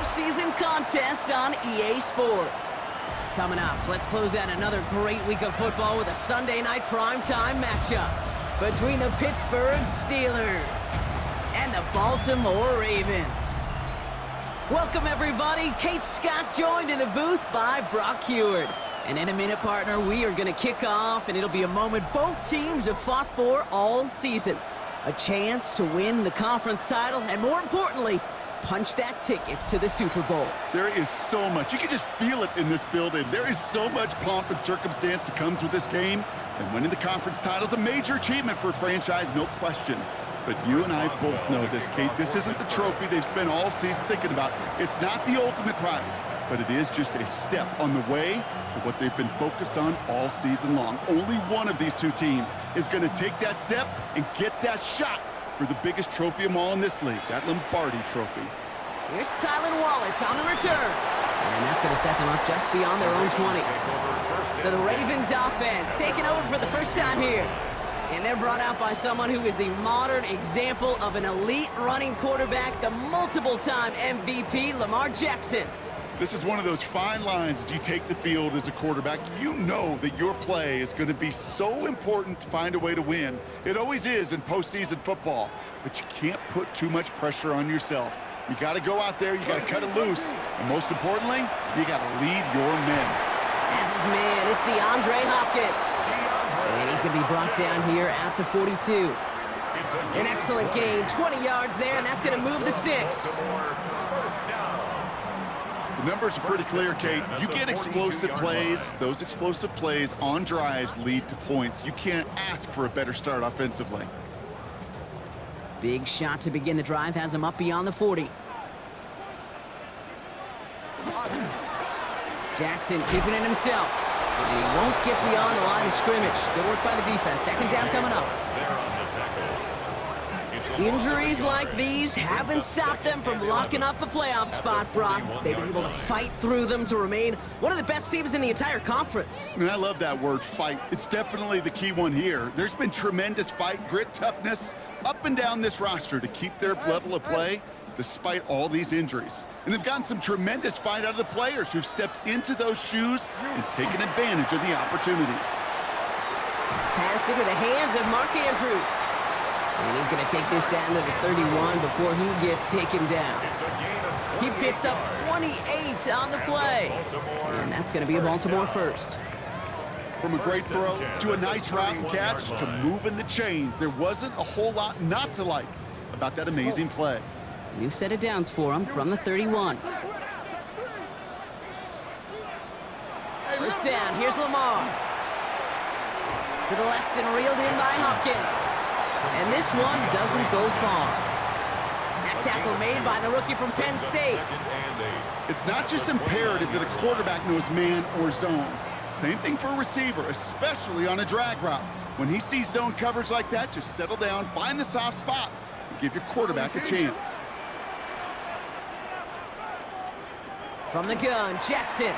postseason contest on EA Sports. Coming up, let's close out another great week of football with a Sunday night primetime matchup between the Pittsburgh Steelers and the Baltimore Ravens. Welcome, everybody. Kate Scott joined in the booth by Brock Heward. And in a minute, partner, we are going to kick off, and it'll be a moment both teams have fought for all season. A chance to win the conference title, and more importantly, punch that ticket to the Super Bowl. There is so much. You can just feel it in this building. There is so much pomp and circumstance that comes with this game. And winning the conference title is a major achievement for a franchise, no question. But you and I both know this, Kate. This isn't the trophy they've spent all season thinking about. It's not the ultimate prize, but it is just a step on the way to what they've been focused on all season long. Only one of these two teams is going to take that step and get that shot for the biggest trophy of them all in this league, that Lombardi trophy. Here's Tylan Wallace on the return. And that's going to set them up just beyond their own 20. So the Ravens offense taking over for the first time here. And they're brought out by someone who is the modern example of an elite running quarterback, the multiple-time MVP, Lamar Jackson. This is one of those fine lines as you take the field as a quarterback. You know that your play is going to be so important to find a way to win. It always is in postseason football, but you can't put too much pressure on yourself. You got to go out there, you got to cut it loose, and most importantly, you got to lead your men. As his man, it's DeAndre Hopkins. And he's going to be brought down here at the 42. An excellent gain, 20 yards there, and that's going to move the sticks. The numbers are pretty clear, Kate. You get explosive plays. Those explosive plays on drives lead to points. You can't ask for a better start offensively. Big shot to begin the drive has him up beyond the 40. Jackson keeping it himself. And he won't get beyond the line of scrimmage. Good work by the defense. Second down coming up. Injuries like these haven't stopped them from locking up a playoff spot, Brock. They've been able to fight through them to remain one of the best teams in the entire conference. And I love that word, fight. It's definitely the key one here. There's been tremendous fight, grit, toughness up and down this roster to keep their level of play despite all these injuries. And they've gotten some tremendous fight out of the players who've stepped into those shoes and taken advantage of the opportunities. Pass into the hands of Mark Andrews. And he's going to take this down to the 31 before he gets taken down. He picks up 28 on the play. And that's going to be a Baltimore first. From a great throw to a nice route and catch to moving the chains, there wasn't a whole lot not to like about that amazing play. New set of downs for him from the 31. First down, here's Lamar. To the left and reeled in by Hopkins. And this one doesn't go far. That tackle made by the rookie from Penn State. It's not just imperative that a quarterback knows man or zone. Same thing for a receiver, especially on a drag route. When he sees zone coverage like that, just settle down, find the soft spot, and give your quarterback a chance. From the gun, Jackson.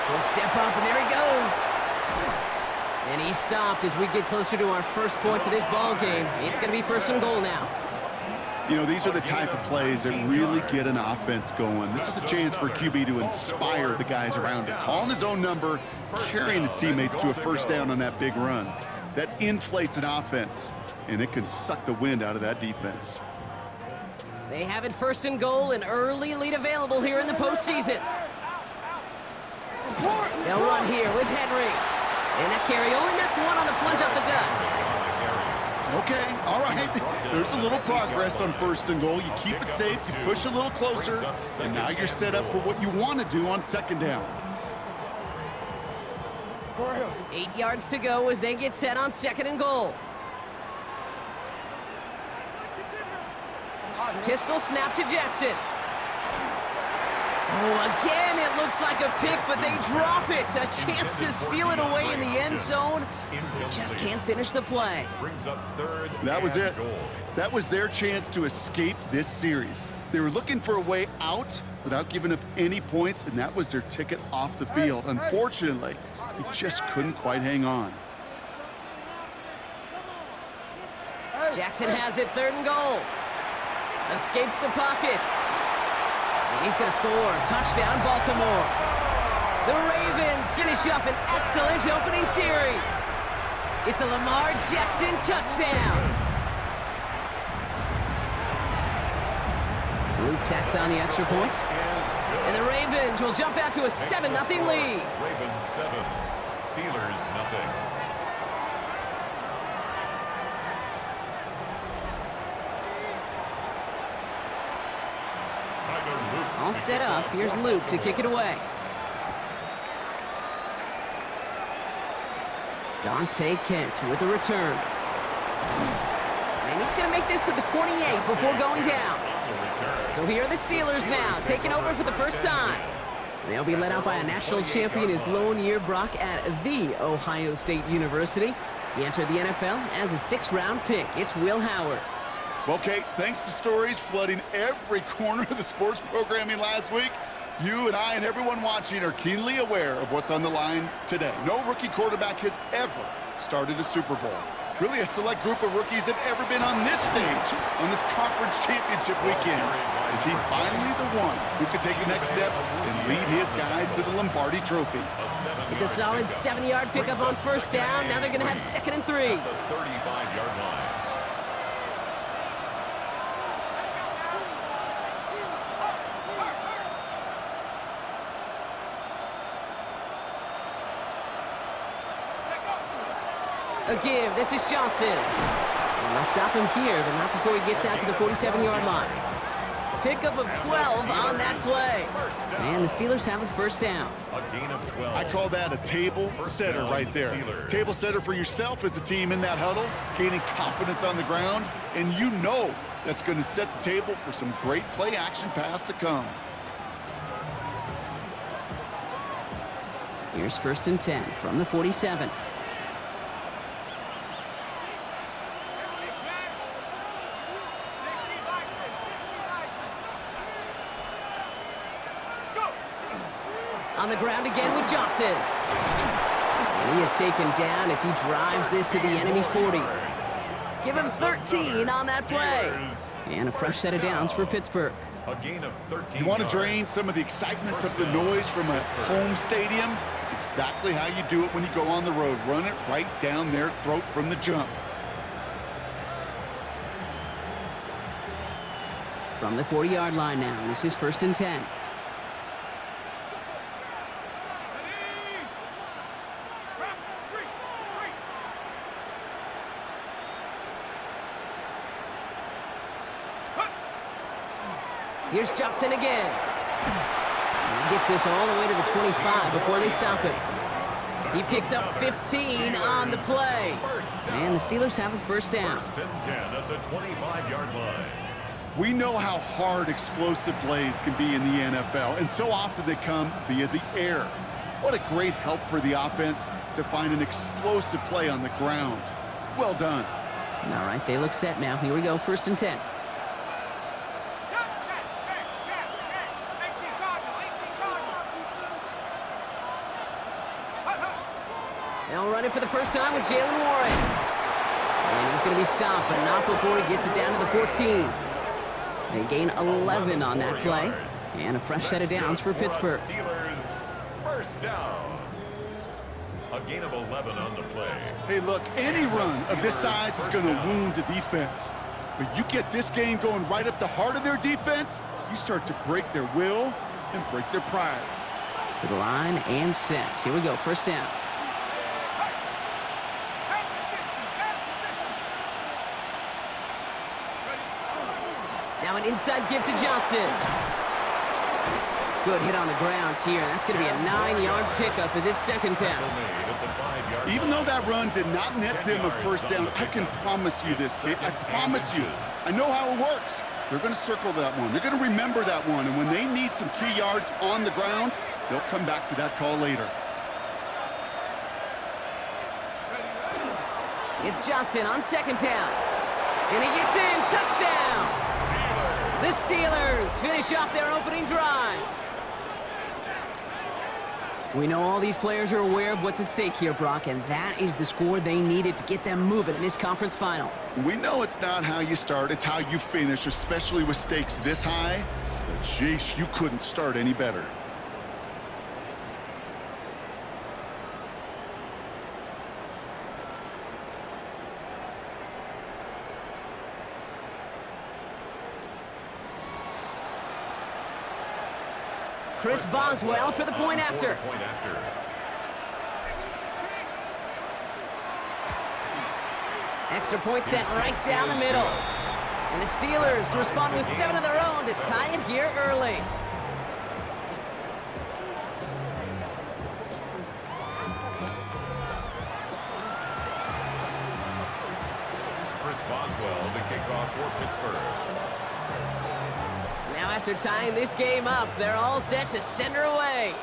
He'll step up, and there he goes. And he stopped as we get closer to our first point of this ball game. It's going to be first and goal now. You know, these are the type of plays that really get an offense going. This is a chance for QB to inspire the guys around him. Calling his own number, carrying his teammates to a first down on that big run. That inflates an offense, and it can suck the wind out of that defense. They have it first and goal, an early lead available here in the postseason. They'll run here with Henry. And that carry only nets one on the plunge up the gut. Okay, all right. There's a little progress on first and goal. You keep it safe, you push a little closer, and now you're set up for what you want to do on second down. 8 yards to go as they get set on second and goal. Pistol snap to Jackson. Oh, again, it looks like a pick, but they drop it. A chance to steal it away in the end zone. They just can't finish the play. That was it. That was their chance to escape this series. They were looking for a way out without giving up any points, and that was their ticket off the field. Unfortunately, they just couldn't quite hang on. Jackson has it, third and goal. Escapes the pocket. And he's going to score. Touchdown, Baltimore. The Ravens finish up an excellent opening series. It's a Lamar Jackson touchdown. Luke tacks on the extra point. And the Ravens will jump out to a 7-0 lead. Ravens 7, Steelers 0. All set up. Here's Luke to kick it away. Dante Kent with the return. And he's going to make this to the 28 before going down. So here are the Steelers now, taking over for the first time. They'll be led out by a national champion his lone year, Brock, at the Ohio State University. He entered the NFL as a 6th-round pick. It's Will Howard. Well, Kate, thanks to stories flooding every corner of the sports programming last week, you and I and everyone watching are keenly aware of what's on the line today. No rookie quarterback has ever started a Super Bowl. Really, a select group of rookies have ever been on this stage, on this conference championship weekend. Is he finally the one who could take the next step and lead his guys to the Lombardi Trophy? It's a solid 70-yard pickup on first down. Now they're going to have 2nd and 3. At the 35-yard line. A give. This is Johnson. And they'll stop him here, but not before he gets out to the 47-yard line. Pickup of 12 on that play. And the Steelers have a first down. A gain of 12. I call that a table setter right there. Table setter for yourself as a team in that huddle, gaining confidence on the ground, and you know that's going to set the table for some great play action pass to come. Here's 1st and 10 from the 47. On the ground again with Johnson. And he is taken down as he drives this to the enemy 40. Give him 13 on that play. And a fresh set of downs for Pittsburgh. A gain of 13. You want to drain some of the excitement, some of the noise from a home stadium? It's exactly how you do it when you go on the road. Run it right down their throat from the jump. From the 40-yard line now, this is 1st and 10. Here's Johnson again. And he gets this all the way to the 25 before they stop him. He picks up 15 on the play. And the Steelers have a first down. 1st and 10 at the 25-yard line. We know how hard explosive plays can be in the NFL, and so often they come via the air. What a great help for the offense to find an explosive play on the ground. Well done. All right, they look set now. Here we go, 1st and 10. They'll run it for the first time with Jalen Warren. And he's going to be stopped, but not before he gets it down to the 14. They gain 11 on that play. And a fresh set of downs for Pittsburgh. Steelers first down. A gain of 11 on the play. Hey, look, any run of this size is going to wound a defense. But you get this game going right up the heart of their defense, you start to break their will and break their pride. To the line and set. Here we go, first down. Now an inside give to Johnson. Good hit on the ground here. That's going to be a 9-yard pickup as it's 2nd down. Even though that run did not net them a first down, I can promise you this, kid. I promise you. I know how it works. They're going to circle that one. They're going to remember that one. And when they need some key yards on the ground, they'll come back to that call later. It's Johnson on 2nd down. And he gets in. Touchdown! The Steelers finish off their opening drive. We know all these players are aware of what's at stake here, Brock, and that is the score they needed to get them moving in this conference final. We know it's not how you start, it's how you finish, especially with stakes this high. Jeez, you couldn't start any better. Chris Boswell for the point after. Extra point sent right down the middle. And the Steelers respond with 7 of their own to tie it here early. Chris Boswell, the kickoff for Pittsburgh. Now after tying this game up, they're all set to send her away.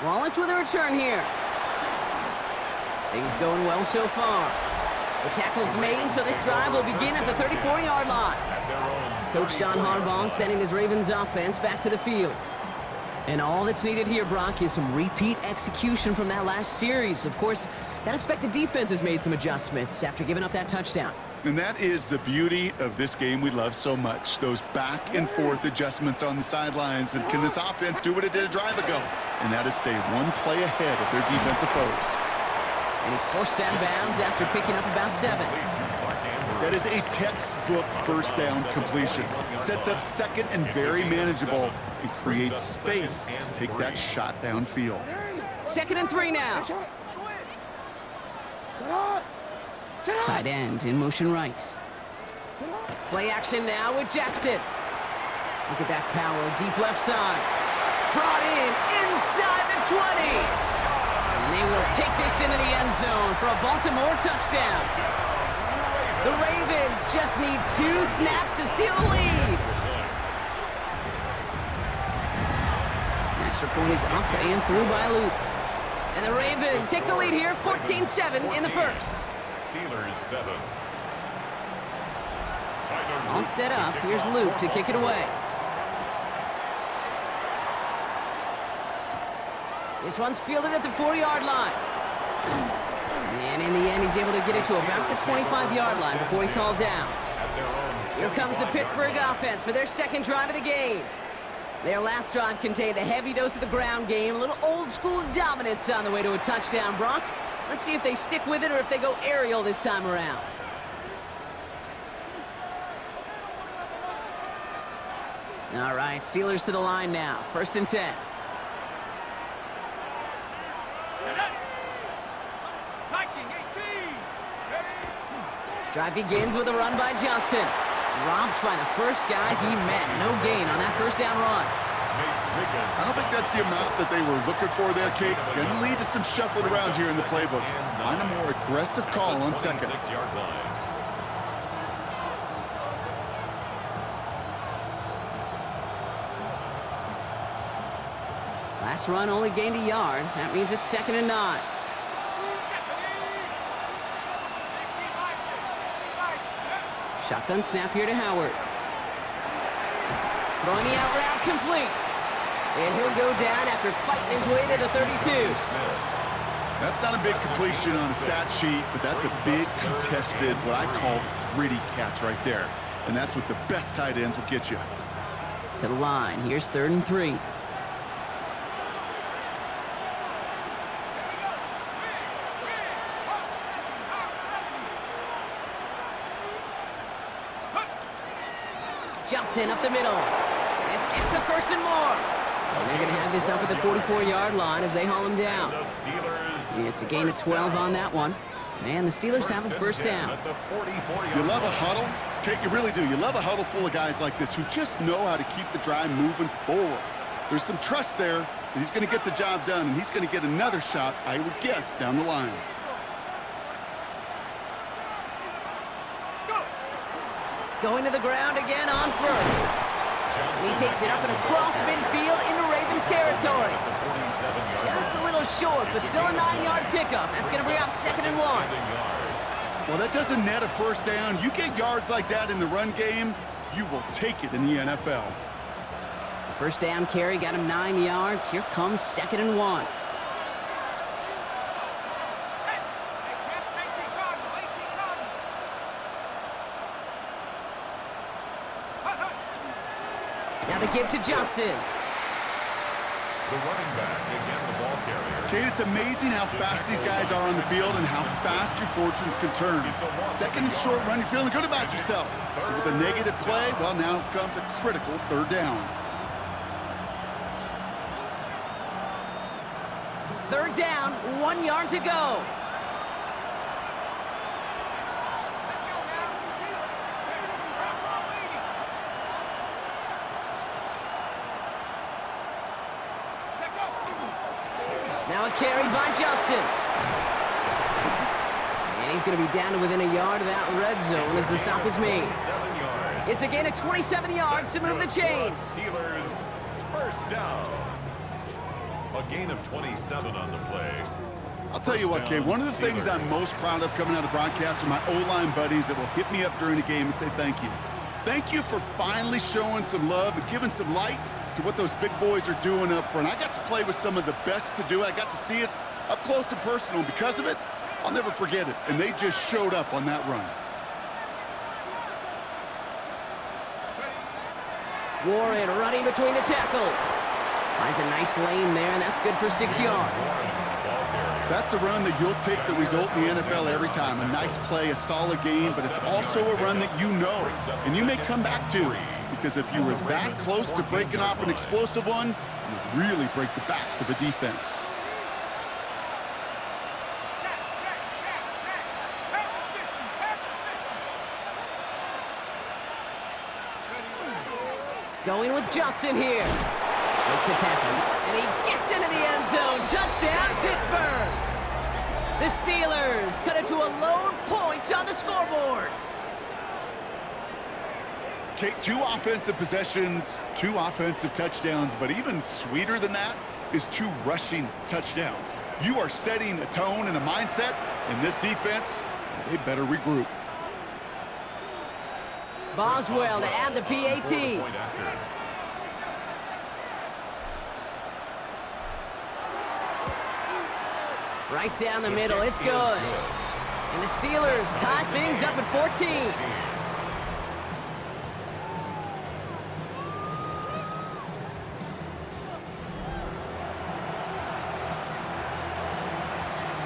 Wallace with a return here. Things going well so far. The tackle's made, so this drive will begin at the 34-yard line. Coach John Harbaugh sending his Ravens offense back to the field. And all that's needed here, Brock, is some repeat execution from that last series. Of course, gotta expect the defense has made some adjustments after giving up that touchdown. And that is the beauty of this game we love so much. Those back and forth adjustments on the sidelines. And can this offense do what it did a drive ago? And that is stay one play ahead of their defensive foes. And he's forced out of bounds after picking up about 7. That is a textbook first down completion. Sets up second and very manageable and creates space to take that shot downfield. 2nd and 3 now. Tight end in motion right. Play action now with Jackson. Look at that power, deep left side. Brought in inside the 20. And they will take this into the end zone for a Baltimore touchdown. The Ravens just need 2 snaps to steal the lead. An extra point is up and through by Luke. And the Ravens take the lead here, 14-7 in the first. Steelers 7. All set up. Here's Luke to kick it away. This one's fielded at the 4-yard line. And in the end, he's able to get it to about the 25-yard line before he's hauled down. Here comes the Pittsburgh offense for their second drive of the game. Their last drive contained a heavy dose of the ground game, a little old-school dominance on the way to a touchdown, Brock. Let's see if they stick with it or if they go aerial this time around. All right, Steelers to the line now. 1st and 10. Drive begins with a run by Johnson. Dropped by the first guy he met. No gain on that first down run. I don't think that's the amount that they were looking for there, Kate. Going to lead to some shuffling around here in the playbook. Find a more aggressive call on 2nd. Last run only gained a yard. That means it's 2nd and 9. Shotgun snap here to Howard. Throwing the out route complete. And he'll go down after fighting his way to the 32. That's not a big completion on a stat sheet, but that's a big contested, what I call gritty catch right there. And that's what the best tight ends will get you. To the line. Here's 3rd and 3. Johnson up the middle. This gets the 1st and more. And they're going to have this up at the 44-yard line as they haul him down. It's a gain of 12 on that one. And the Steelers have a 1st down. You love a huddle? Kate, you really do. You love a huddle full of guys like this who just know how to keep the drive moving forward. There's some trust there that he's going to get the job done, and he's going to get another shot, I would guess, down the line. Going to the ground again on 1st. And he takes it up and across midfield into Ravens territory. Just a little short, but still a 9-yard pickup. That's going to bring up 2nd and 1. Well, that doesn't net a 1st down. You get yards like that in the run game, you will take it in the NFL. First down carry got him 9 yards. Here comes 2nd and 1. Now the give to Johnson. The running back, again the ball carrier. Kate, it's amazing how fast these guys are on the field and how fast your fortunes can turn. Second and short run, you're feeling good about yourself. But with a negative play, well, now comes a critical third down. Third down, 1 yard to go. Now a carry by Johnson. And he's going to be down to within a yard of that red zone as the stop is made. It's a gain of 27 yards to move the chains. Steelers first down. A gain of 27 on the play. I'll tell you what, Kate, one of the things I'm most proud of coming out of broadcast are my O-line buddies that will hit me up during the game and say thank you. Thank you for finally showing some love and giving some light to what those big boys are doing up front. I got to play with some of the best to do it. I got to see it up close and personal. Because of it, I'll never forget it. And they just showed up on that run. Warren running between the tackles. Finds a nice lane there, and that's good for 6 yards. That's a run that you'll take the result in the NFL every time. A nice play, a solid game, but it's also a run that you know, and you may come back to. Because if you were that close to breaking off an explosive one, you really break the backs of a defense. Going with Johnson here. Makes a tackle, and he gets into the end zone. Touchdown, Pittsburgh! The Steelers cut it to a lone point on the scoreboard. Kate, 2 offensive possessions, 2 offensive touchdowns, but even sweeter than that is 2 rushing touchdowns. You are setting a tone and a mindset, and this defense, they better regroup. Boswell to add the PAT. Right down the middle, it's good. And the Steelers tie things up at 14.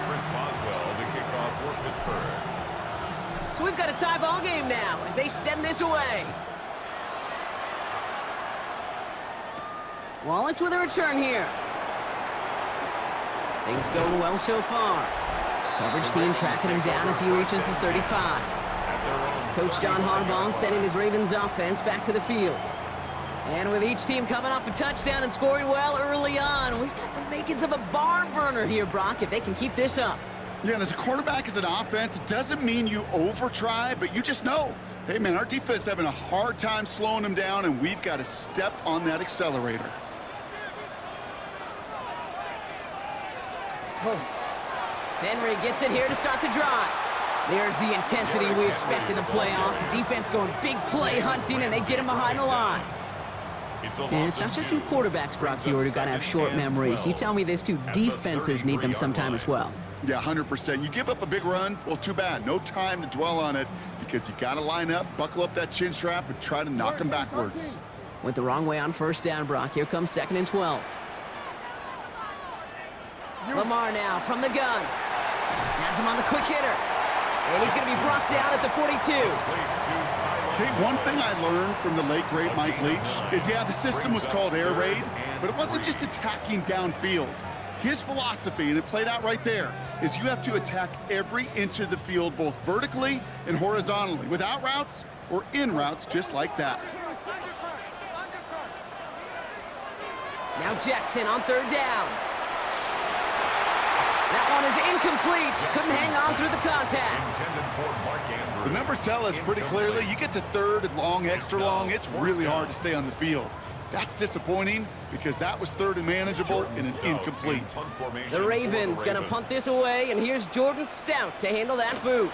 Chris Boswell, the kickoff for Pittsburgh. So we've got a tie ball game now as they send this away. Wallace with a return here. Things going well so far. Coverage team tracking him down as he reaches the 35. Coach John Harbaugh sending his Ravens offense back to the field. And with each team coming off a touchdown and scoring well early on, we've got the makings of a barn burner here, Brock, if they can keep this up. Yeah, and as a quarterback, as an offense, it doesn't mean you over-try, but you just know, hey, man, our defense having a hard time slowing them down, and we've got to step on that accelerator. Henry gets it here to start the drive. There's the intensity we expect in the playoffs. The defense going big play hunting, and they get him behind the line. And it's not just some quarterbacks, Brock, who are going to have short memories. You tell me these 2 defenses need them sometime as well. Yeah, 100%. You give up a big run, well, too bad. No time to dwell on it because you got to line up, buckle up that chin strap, and try to knock them backwards. Went the wrong way on first down, Brock. Here comes 2nd and 12. Lamar now from the gun. Has him on the quick hitter. And he's going to be brought down at the 42. Kate, one thing I learned from the late, great Mike Leach is, yeah, the system was called air raid, but it wasn't just attacking downfield. His philosophy, and it played out right there, is you have to attack every inch of the field, both vertically and horizontally, without routes or in routes just like that. Now Jackson on 3rd down. That one is incomplete. Couldn't hang on through the contact. The numbers tell us pretty clearly, you get to 3rd and long, extra long, it's really hard to stay on the field. That's disappointing because that was 3rd and manageable and an incomplete. The Ravens going to punt this away, and here's Jordan Stout to handle that boot.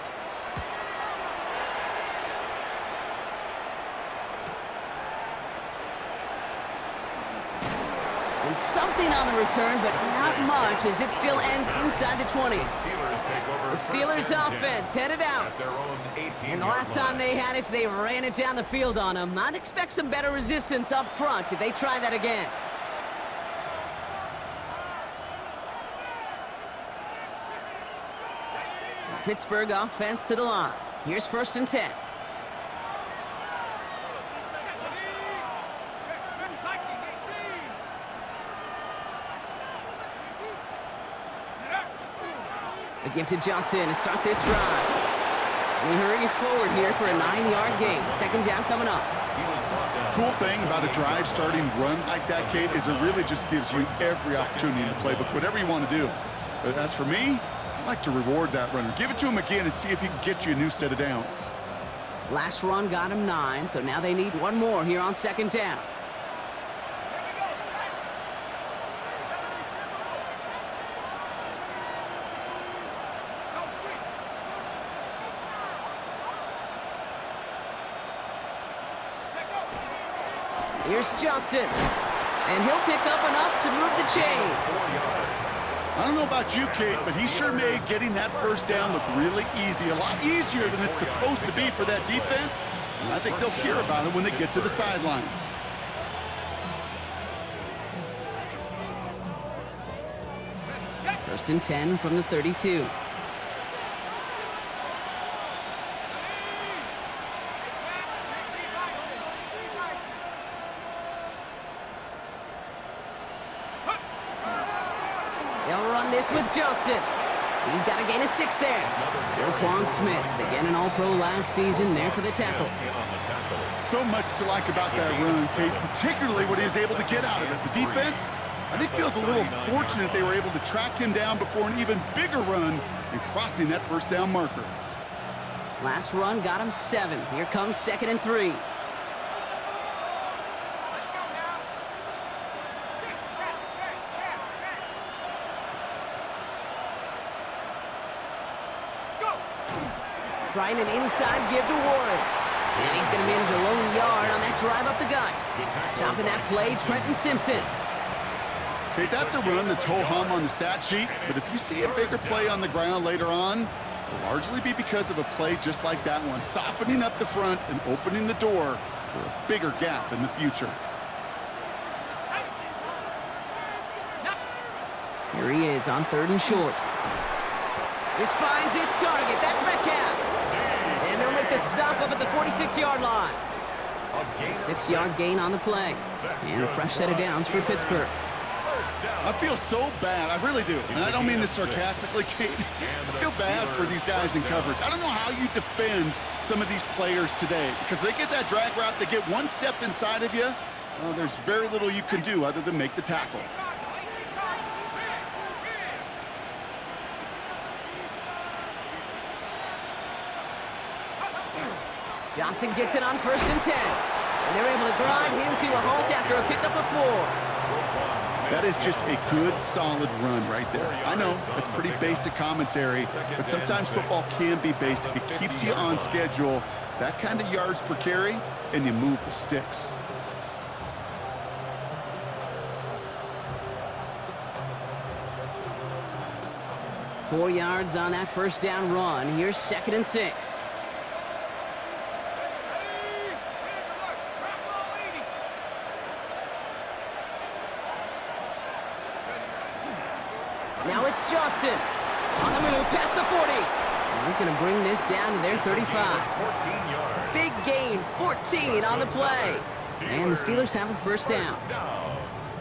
And something on the return, but not much, as it still ends inside the 20. The Steelers offense headed out. And the last time they had it, they ran it down the field on them. I'd expect some better resistance up front if they try that again. The Pittsburgh offense to the line. Here's 1st and 10. The give to Johnson to start this drive. And he hurries forward here for a 9-yard gain. 2nd down coming up. Cool thing about a drive starting run like that, Kate, is it really just gives you every opportunity in the playbook, whatever you want to do. But as for me, I like to reward that runner. Give it to him again and see if he can get you a new set of downs. Last run got him 9, so now they need one more here on 2nd down. Here's Johnson, and he'll pick up enough to move the chains. I don't know about you, Kate, but he sure made getting that 1st down look really easy, a lot easier than it's supposed to be for that defense. And I think they'll hear about it when they get to the sidelines. First and 10 from the 32. They'll run this with Johnson. He's got to gain a 6 there. Roquan Smith, again an All-Pro last season, there for the tackle. So much to like about that run, Kate, particularly what he was able to get out of it. The defense, I think, feels a little fortunate they were able to track him down before an even bigger run and crossing that 1st down marker. Last run got him 7. Here comes 2nd and 3. Trying an inside give to Warren. And he's going to manage a lone yard on that drive up the gut. Stopping that play, Trenton Simpson. Okay, that's a run that's ho-hum on the stat sheet, but if you see a bigger play on the ground later on, it'll largely be because of a play just like that one, softening up the front and opening the door for a bigger gap in the future. Here he is on 3rd and short. This finds its target. That's Metcalf. And they'll make the stop up at the 46-yard line. A 6-yard gain on the play. And a fresh set of downs for Pittsburgh. I feel so bad. I really do. And I don't mean this sarcastically, Kate. I feel bad for these guys in coverage. I don't know how you defend some of these players today, because they get that drag route, they get one step inside of you. Well, there's very little you can do other than make the tackle. Johnson gets it on 1st and 10. And they're able to grind him to a halt after a pickup of 4. That is just a good, solid run right there. I know, it's pretty basic commentary, but sometimes football can be basic. It keeps you on schedule, that kind of yards per carry, and you move the sticks. Four yards on that 1st down run. Here's 2nd and 6. Now it's Johnson on the move past the 40. And he's going to bring this down to their 35. Big gain, 14 on the play. And the Steelers have a 1st down.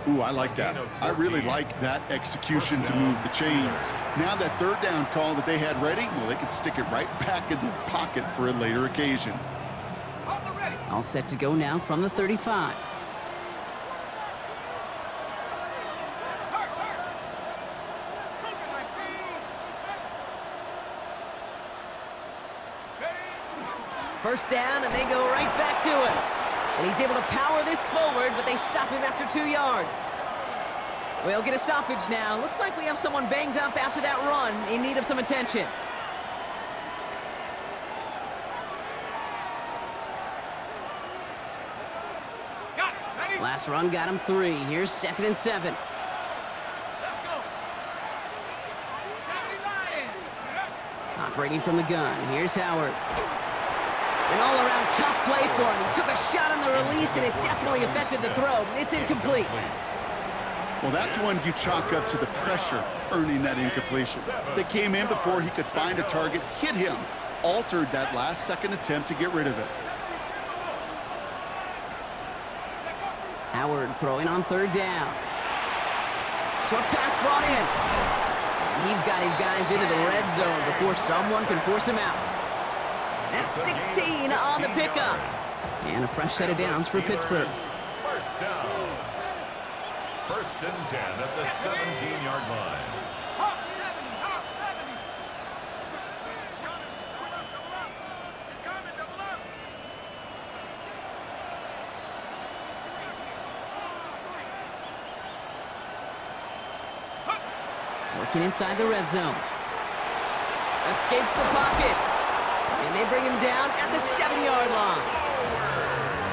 Ooh, I like that. I really like that execution to move the chains. Now that 3rd down call that they had ready, well, they could stick it right back in their pocket for a later occasion. All set to go now from the 35. First down, and they go right back to it. And he's able to power this forward, but they stop him after 2 yards. We'll get a stoppage now. Looks like we have someone banged up after that run, in need of some attention. Last run got him 3. Here's 2nd and 7. Operating from the gun. Here's Howard. An all-around tough play for him. He took a shot on the release, and it definitely affected the throw. It's incomplete. Well, that's one you chalk up to the pressure earning that incompletion. They came in before he could find a target, hit him, altered that last-second attempt to get rid of it. Howard throwing on 3rd down. Short pass brought in. And he's got his guys into the red zone before someone can force him out. That's 16 on the pickup. And a fresh set of downs for Pittsburgh. First down. 1st and 10 at the 17-yard line. Working inside the red zone. Escapes the pocket. And they bring him down at the 7-yard line.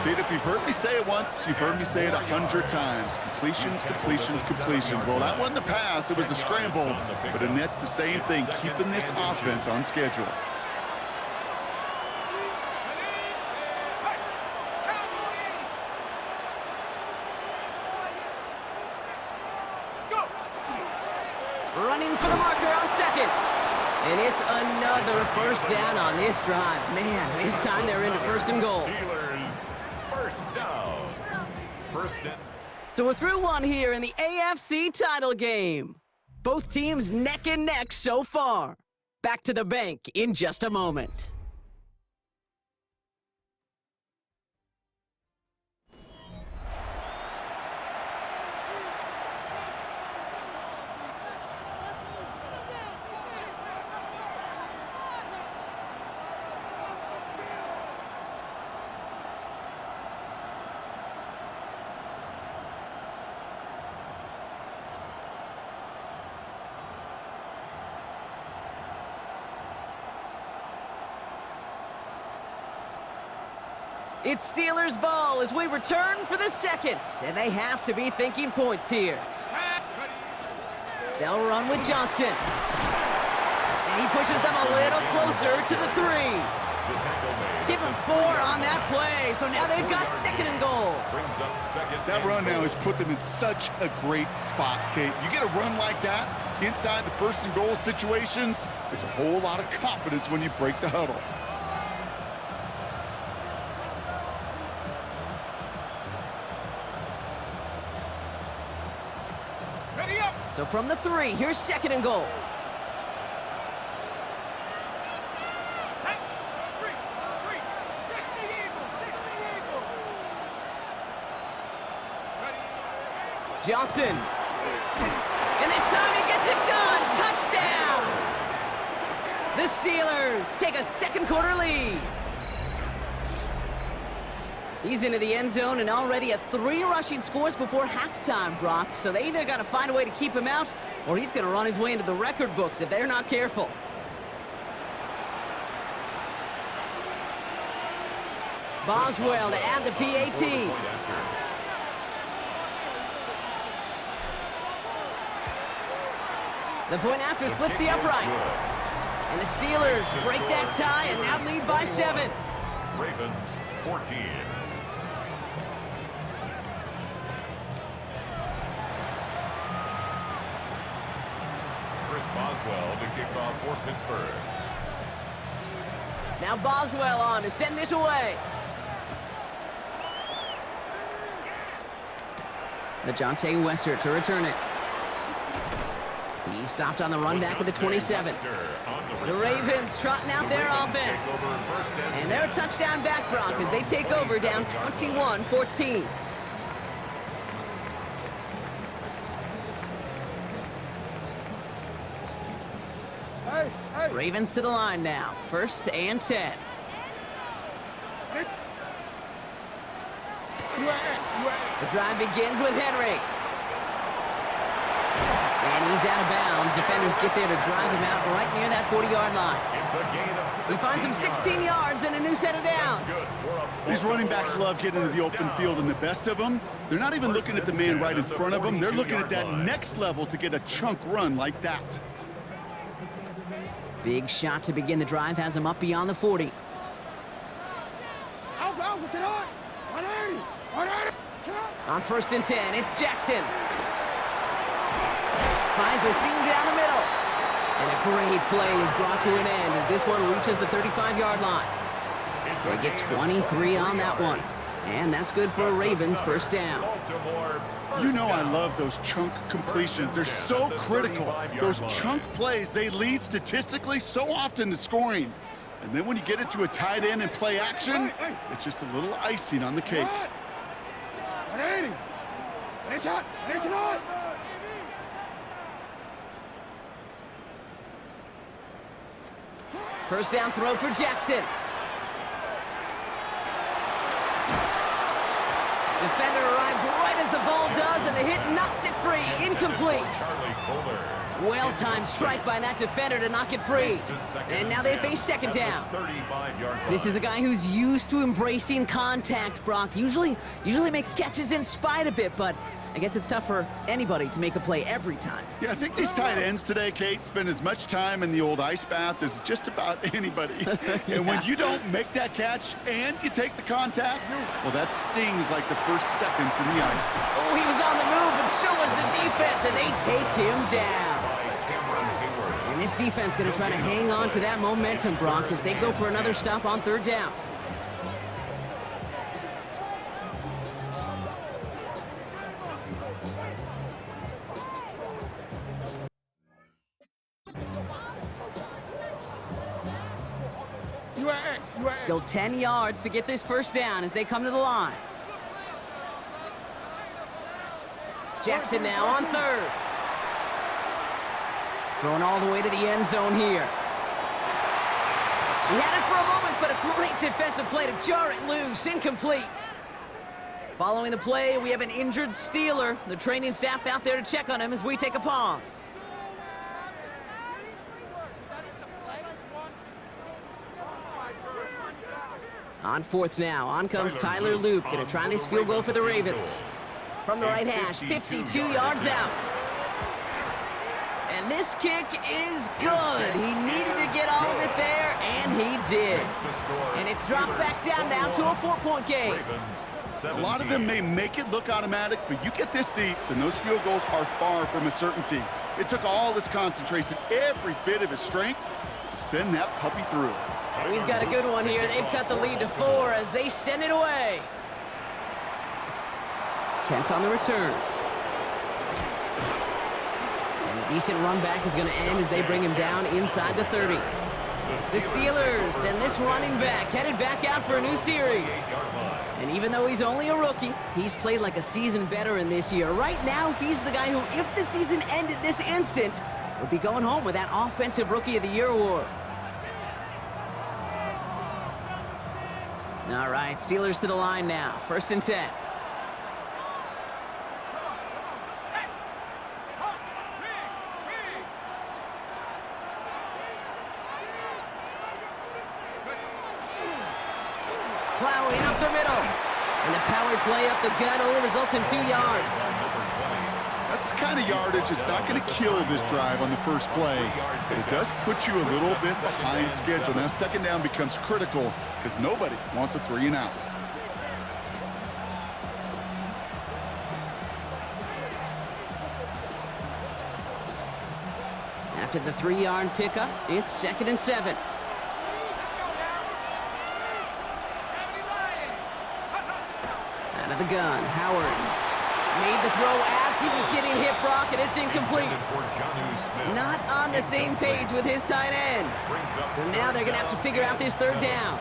Pete, if you've heard me say it once, you've heard me say it 100 times. Completions, completions, completions. Well, that wasn't a pass. It was a scramble. But it nets the same thing, keeping this offense on schedule. Running for the marker on 2nd. And it's another first down on this drive. Man, this time they're into 1st and goal. Steelers, 1st down. 1st and... So we're through one here in the AFC title game. Both teams neck and neck so far. Back to the bank in just a moment. It's Steelers ball as we return for the 2nd, and they have to be thinking points here. They'll run with Johnson. And he pushes them a little closer to the 3. Give him 4 on that play, so now they've got 2nd and goal. That run now has put them in such a great spot, Kate. You get a run like that inside the 1st and goal situations, there's a whole lot of confidence when you break the huddle. So from the 3, here's 2nd and goal. Johnson. And this time he gets it done. Touchdown! The Steelers take a 2nd quarter lead. He's into the end zone and already at 3 rushing scores before halftime, Brock. So they either got to find a way to keep him out, or he's going to run his way into the record books if they're not careful. Boswell to add the PAT. The point after splits the upright. And the Steelers break that tie and now lead by 7. Ravens, 14. Boswell to kick off for Pittsburgh. Now Boswell on to send this away. Najante Wester to return it. He stopped on the run back at the 27. The Ravens trotting out their offense. And they're a touchdown back, Brock, as they take over down 21-14. Ravens to the line now. 1st and 10. The drive begins with Henry. And he's out of bounds. Defenders get there to drive him out right near that 40-yard line. It's a gain of 16 He finds him 16 yards and a new set of downs. These running backs love getting into the open field, and the best of them, they're not even looking at the man right in front of them. They're looking at that next level to get a chunk run like that. Big shot to begin the drive has him up beyond the 40. On 1st and 10, it's Jackson. Finds a seam down the middle. And a great play is brought to an end as this one reaches the 35-yard line. They get 23 on that one. And that's good for a Ravens first down. You know I love those chunk completions. They're so critical. Those chunk plays, they lead statistically so often to scoring. And then when you get it to a tight end and play action, it's just a little icing on the cake. First down throw for Jackson. Defender arrives right as the ball does, and the hit knocks it free. Incomplete. Well-timed strike by that defender to knock it free. And now they face second down. This is a guy who's used to embracing contact, Brock. Usually makes catches in spite of it, but I guess it's tough for anybody to make a play every time. Yeah, I think these tight ends today, Kate, spend as much time in the old ice bath as just about anybody. Yeah. And when you don't make that catch and you take the contact, well, that stings like the first seconds in the ice. Oh, he was on the move, but so was the defense, and they take him down. And this defense going to try to hang on to that momentum, Brock, as they go for another stop on 3rd down. Still 10 yards to get this first down as they come to the line. Jackson now on 3rd. Going all the way to the end zone here. He had it for a moment, but a great defensive play to jar it loose. Incomplete. Following the play, we have an injured Steeler. The training staff out there to check on him as we take a pause. On 4th now, on comes Tyler Loop, gonna try this field goal for the Ravens. From the right hash, 52 yards out. And this kick is good. He needed to get all of it there, and he did. And it's dropped back down now to a 4-point game. A lot of them may make it look automatic, but you get this deep, and those field goals are far from a certainty. It took all his concentration, every bit of his strength, to send that puppy through. We've got a good one here. They've cut the lead to 4 as they send it away. Kent on the return. And a decent run back is going to end as they bring him down inside the 30. The Steelers and this running back headed back out for a new series. And even though he's only a rookie, he's played like a seasoned veteran this year. Right now, he's the guy who, if the season ended this instant, would be going home with that Offensive Rookie of the Year award. All right, Steelers to the line now. 1st and 10. Plowing up the middle. And the power play up the gut only results in 2 yards. That's the kind of yardage it's not going to kill this drive on the first play, but it does put you a little bit behind schedule. Now, 2nd down becomes critical because nobody wants a 3 and out. After the 3-yard pickup, it's 2nd and 7. Out of the gun, Howard made the throw as he was getting hit, Brock, and it's incomplete. Not on the same page with his tight end. So now they're going to have to figure out this 3rd down.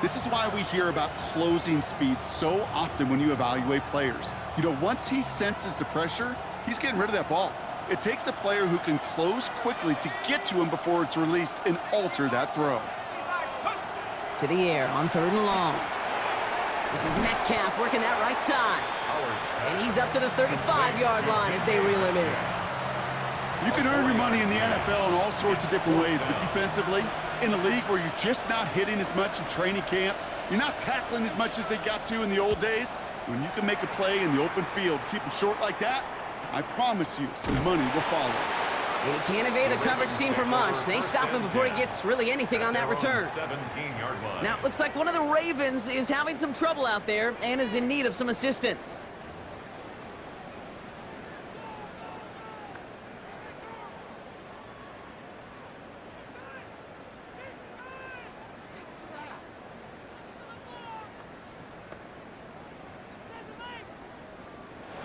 This is why we hear about closing speed so often when you evaluate players. You know, once he senses the pressure, he's getting rid of that ball. It takes a player who can close quickly to get to him before it's released and alter that throw. To the air on 3rd and long. This is Metcalf working that right side. And he's up to the 35-yard line as they reel him in. You can earn your money in the NFL in all sorts of different ways, but defensively, in a league where you're just not hitting as much in training camp, you're not tackling as much as they got to in the old days, when you can make a play in the open field, keep them short like that, I promise you some money will follow. And he can't evade the coverage team for much. They stop him before he gets really anything on that return. Now, it looks like one of the Ravens is having some trouble out there and is in need of some assistance.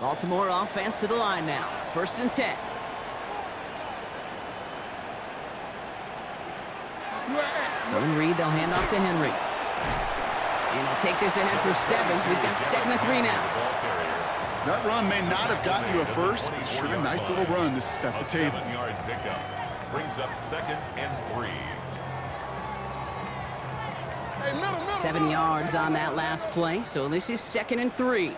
Baltimore offense to the line now. 1st and 10. So in Reed, they'll hand off to Henry. And he'll take this ahead for 7. We've got 2nd and 3 now. That run may not have gotten you a first, but sure a nice little run to set the table. 7-yard pickup brings up 2nd and 3. 7 yards on that last play. So this is 2nd and 3.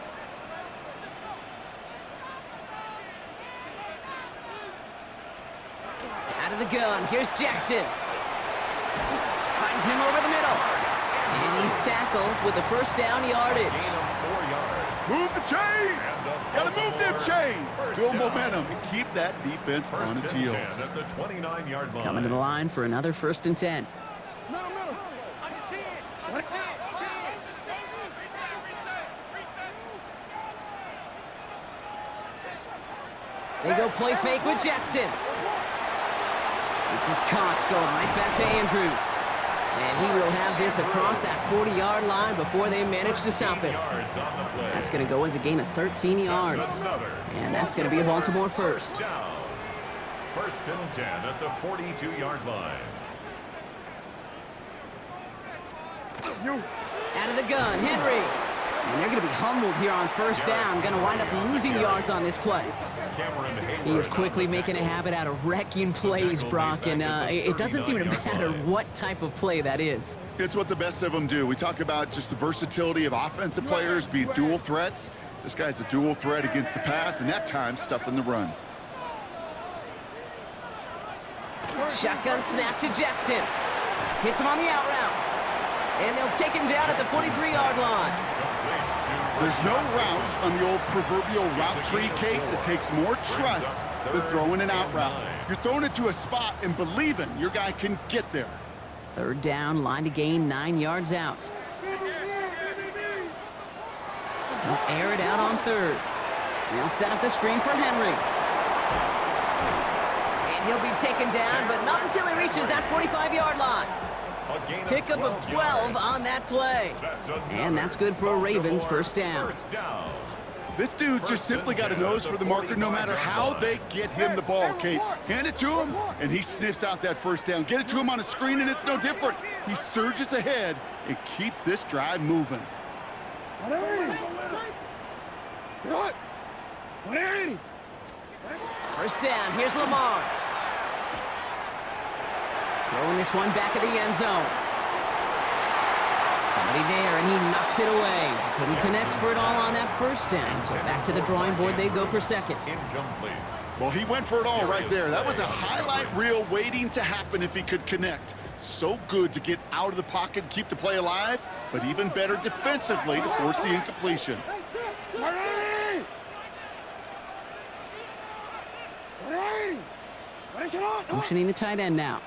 Out of the gun. Here's Jackson. Finds him over the middle. And he's tackled with the 1st down yardage. Move the chains! Gotta move them chains! Build momentum and keep that defense on its heels. At the 29-yard line. Coming to the line for another 1st and 10. They go play fake with Jackson. This is Cox going right back to Andrews. And he will have this across that 40-yard line before they manage to stop him. That's going to go as a gain of 13 yards. And that's going to be a Baltimore first. 1st and 10 at the 42-yard line. Out of the gun, Henry. And they're going to be humbled here on 1st down. Going to wind up losing yards on this play. He is quickly making a habit out of wrecking plays, Brock, and it doesn't seem to matter what type of play that is. It's what the best of them do. We talk about just the versatility of offensive players being dual threats. This guy's a dual threat against the pass, and at times stuffing the run. Shotgun snap to Jackson. Hits him on the out route. And they'll take him down at the 43-yard line. There's no route on the old proverbial route tree, Kate, that takes more trust than throwing an out route. You're throwing it to a spot and believing your guy can get there. 3rd down, line to gain 9 yards out. They'll air it out on 3rd. They'll set up the screen for Henry. And he'll be taken down, but not until he reaches that 45-yard line. Pickup of 12 on that play. And that's good for a Ravens 1st down. This dude just simply got a nose for the marker no matter how they get him the ball, Kate. Hand it to him, and he sniffs out that 1st down. Get it to him on a screen, and it's no different. He surges ahead and keeps this drive moving. 1st down, here's Lamar. Throwing this one back of the end zone. Somebody there, and he knocks it away. Couldn't connect for it all on that 1st down, so back to the drawing board they go for 2nd. Incomplete. Well, he went for it all right there. That was a highlight reel waiting to happen if he could connect. So good to get out of the pocket and keep the play alive, but even better defensively to force the incompletion. Motioning the tight end now.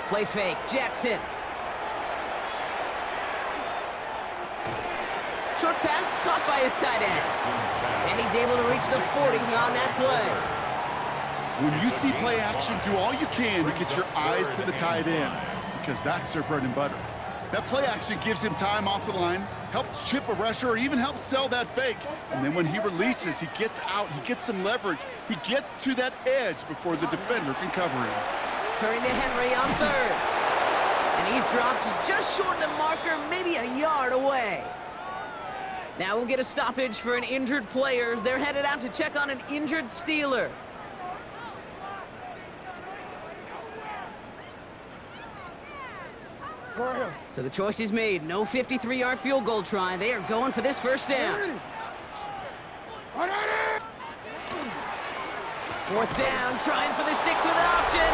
Play fake, Jackson. Short pass caught by his tight end. And he's able to reach the 40 on that play. When you see play action, do all you can to get your eyes to the tight end, because that's their bread and butter. That play action gives him time off the line, helps chip a rusher, or even helps sell that fake. And then when he releases, he gets out, he gets some leverage. He gets to that edge before the defender can cover him. Turning to Henry on 3rd. And he's dropped just short of the marker, maybe a yard away. Now we'll get a stoppage for an injured player as they're headed out to check on an injured Steeler. So the choice is made. No 53-yard field goal try. They are going for this 1st down. Fourth down, trying for the sticks with an option.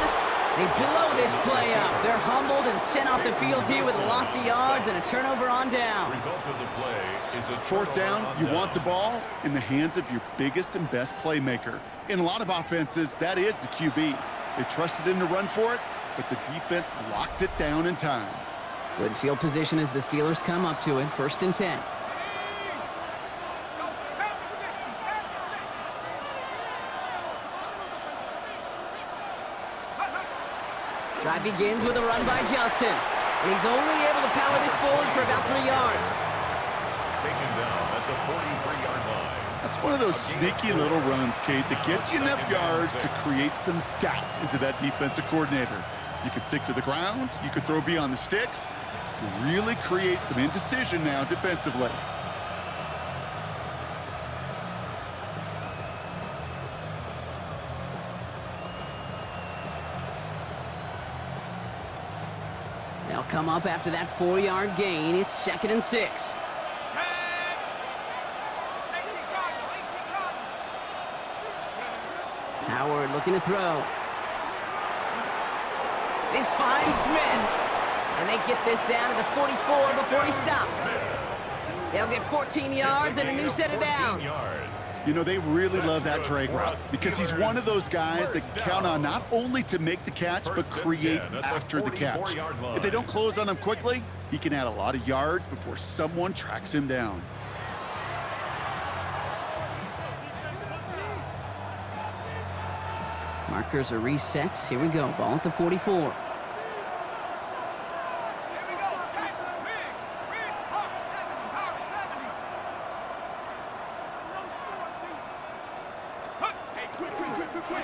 They blow this play up. They're humbled and sent off the field here with a loss of yards and a turnover on downs. Result of the play is a Fourth down, you want the ball in the hands of your biggest and best playmaker. In a lot of offenses, that is the QB. They trusted him to run for it, but the defense locked it down in time. Good field position as the Steelers come up to it. 1st and 10. Drive begins with a run by Johnson. And he's only able to power this forward for about 3 yards. taken down at the 43-yard line. That's one of those sneaky little runs, Kate, that gets you enough yards to create some doubt into that defensive coordinator. You could stick to the ground. You could throw beyond the sticks. Really create some indecision now defensively. They'll come up after that 4-yard gain. It's 2nd and 6. Howard looking to throw. This finds Smith. And they get this down to the 44 before he stopped. They'll get 14 yards and a new set of downs. You know, they really love that drag route because he's one of those guys that count on not only to make the catch, but create after the catch. If they don't close on him quickly, he can add a lot of yards before someone tracks him down. Markers are reset. Here we go. Ball at the 44.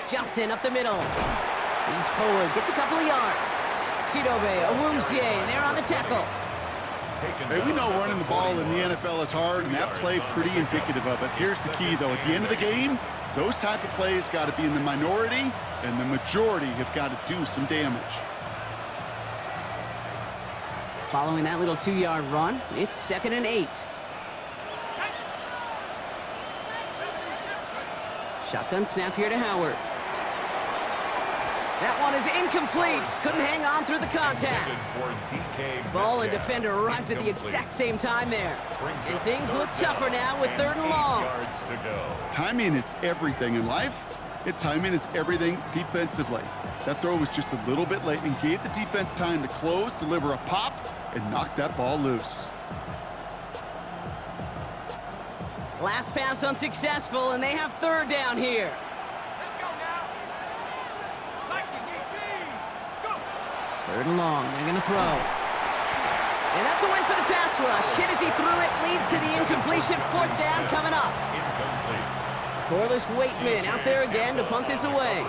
Johnson up the middle. He's forward, gets a couple of yards. Chidobe, Awuzie, and they're on the tackle. Hey, we know running the ball in the NFL is hard, and that play pretty indicative of it. Here's the key, though. At the end of the game, those type of plays got to be in the minority, and the majority have got to do some damage. Following that little 2-yard run, it's 2nd and 8. Shotgun snap here to Howard. That one is incomplete. Couldn't hang on through the contact. Ball and defender arrived at the exact same time there. And things look tougher now with 3rd and long. Timing is everything in life. And timing is everything defensively. That throw was just a little bit late and gave the defense time to close, deliver a pop, and knock that ball loose. Last pass unsuccessful, and they have 3rd down here. Let's go now. Like you need team. Go. 3rd and long. They're going to throw. And that's a win for the pass rush. Hit as he threw it, leads to the incompletion. 4th down coming up. Corliss Waitman out there again to punt this away.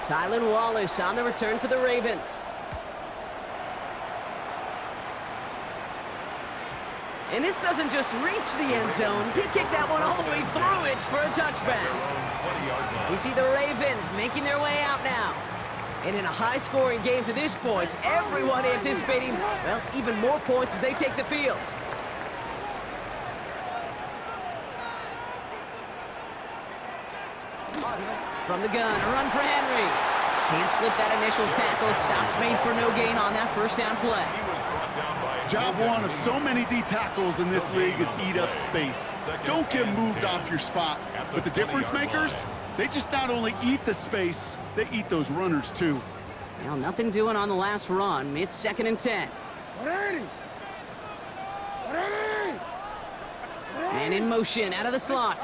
Tylan Wallace on the return for the Ravens. And this doesn't just reach the end zone. He kicked that one all the way through it for a touchback. We see the Ravens making their way out now. And in a high-scoring game to this point, everyone anticipating, well, even more points as they take the field. From the gun, a run for Henry. Can't slip that initial tackle. Stops made for no gain on that 1st down play. Job one of so many D tackles in this league is eat up space. Don't get moved off your spot. But the difference makers, they just not only eat the space, they eat those runners too. Well, nothing doing on the last run. It's 2nd and 10. And in motion, out of the slot.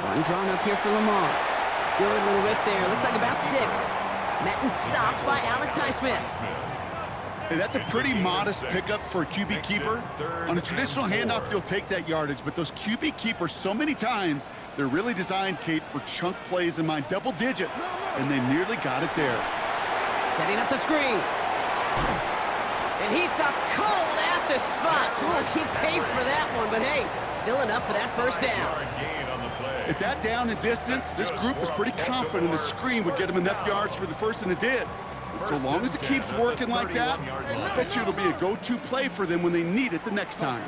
One drawn up here for Lamar. Good little rip there. Looks like about 6. Madden stopped by Alex Highsmith. Hey, that's a pretty modest pickup for a QB keeper. On a traditional handoff, you'll take that yardage, but those QB keepers, so many times, they're really designed, Kate, for chunk plays in mind, double digits, and they nearly got it there. Setting up the screen. And he stopped cold at the spot. We'll keep paid for that one, but hey, still enough for that 1st down. At that down and distance, this group was pretty confident the screen would get them enough yards for the 1st, and it did. And so long as it keeps working like that, I bet you it'll be a go-to play for them when they need it the next time.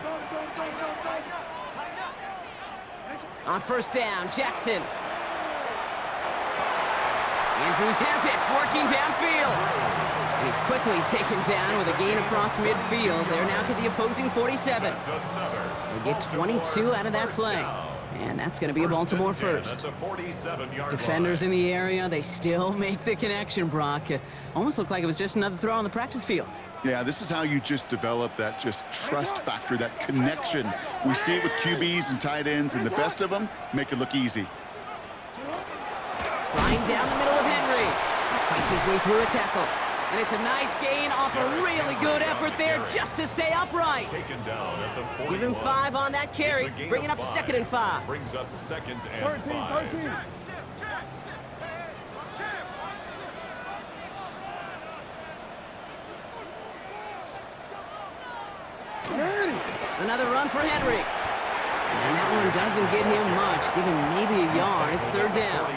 On 1st down, Jackson. Andrews has it, working downfield. And he's quickly taken down with a gain across midfield. They're now to the opposing 47. They get 22 out of that play. And that's going to be a Baltimore first. Defenders in the area, they still make the connection, Brock. It almost looked like it was just another throw on the practice field. Yeah, this is how you just develop that just trust factor, that connection. We see it with QBs and tight ends, and the best of them make it look easy. Flying down the middle with Henry. Fights his way through a tackle. And it's a nice gain off a really good effort there just to stay upright. Give him 5 on that carry, bringing up 2nd and 5. Brings up 2nd and 5. Another run for Henry. And that one doesn't get him much, give him maybe a yard. It's 3rd down.